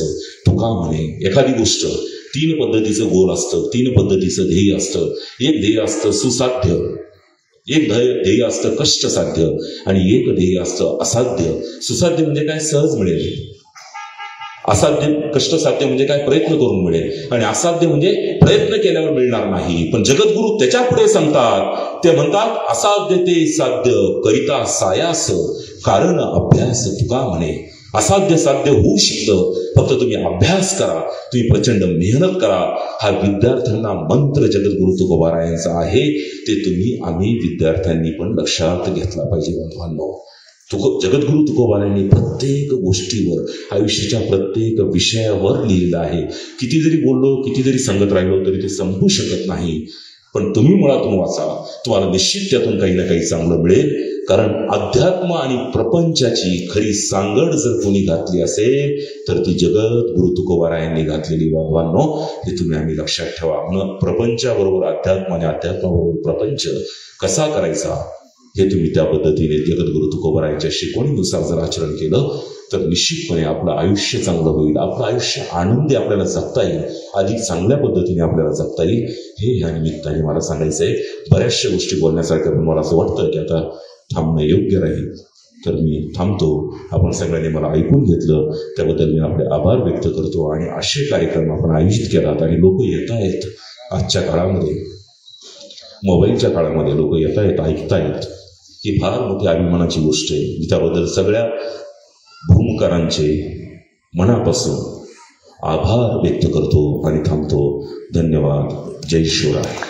तुका म्हणे. एखादी गोष्ट 3 पद्धतीचं गोल असतं, 3 पद्धतीचं ध्येय असतं. एक ध्येय असतं सुसाध्य, एक ध्येय असतं कष्टसाध्य आणि एक ध्येय असतं असाध्य. सुसाध्य म्हणजे काय, सहज मिळेल. असाध्य कष्टसाध्य म्हणजे काय, प्रयत्न करून मिळेल. आणि असाध्य म्हणजे प्रयत्न केल्यावर मिळणार नाही. पण जगद्गुरु त्याच्या पुढे सांगतात, ते म्हणतात असाध्य ते साध्य करिता सायास कारण अभ्यास तुका म्हणे. असाध्य साध्य होऊ शकतं, फक्त तुम्ही अभ्यास करा, तुम्ही प्रचंड मेहनत करा. हा विद्यार्थ्यांना मंत्र जगद्गुरु तुकोबारायांचा आहे. ते तुम्ही आम्ही विद्यार्थ्यांनी पण लक्षात घेतला पाहिजे. बांधवांनो, जगद्गुरु तुकोबारायांनी प्रत्येक गोष्टीवर, आयुष्याच्या प्रत्येक विषयावर लिहिलेलं आहे. किती जरी बोललो, किती जरी सांगत राहिलो तरी ते संपू शकत नाही. पण तुम्ही मुळातून वाचा, तुम्हाला निश्चित त्यातून काही ना काही चांगलं मिळेल. कारण अध्यात्म आणि प्रपंचाची खरी सांगड जर कोणी घातली असेल तर ती जगद्गुरु तुकोबारायांनी घातलेली. बांधवांनो, हे तुम्ही आम्ही लक्षात ठेवा. प्रपंचाबरोबर अध्यात्म आणि अध्यात्माबरोबर प्रपंच कसा करायचा हे तुम्ही त्या पद्धतीने जगद्गुरु तुकोबारायांच्या शिकवणीनुसार जर आचरण केलं तर निश्चितपणे आपलं आयुष्य चांगलं होईल. आपलं आयुष्य आनंदी आपल्याला जगता येईल, अधिक चांगल्या पद्धतीने आपल्याला जगता येईल. हे ह्या निमित्ताने मला सांगायचं आहे. बऱ्याचशा गोष्टी बोलण्यासारख्या, पण मला असं वाटतं की आता थांबणं योग्य राहील, तर मी थांबतो. आपण सगळ्यांनी मला ऐकून घेतलं त्याबद्दल मी आपले आभार व्यक्त करतो. आणि असे कार्यक्रम आपण आयोजित केलात आणि लोक येत आहेत. आजच्या काळामध्ये, मोबाईलच्या काळामध्ये लोक येत आहेत, ऐकतायत. ही फार मोठी अभिमानाची गोष्ट आहे. त्याबद्दल सगळ्या भूमकारांचे मनापासून आभार व्यक्त करतो आणि थांबतो. धन्यवाद. जय शिवराय.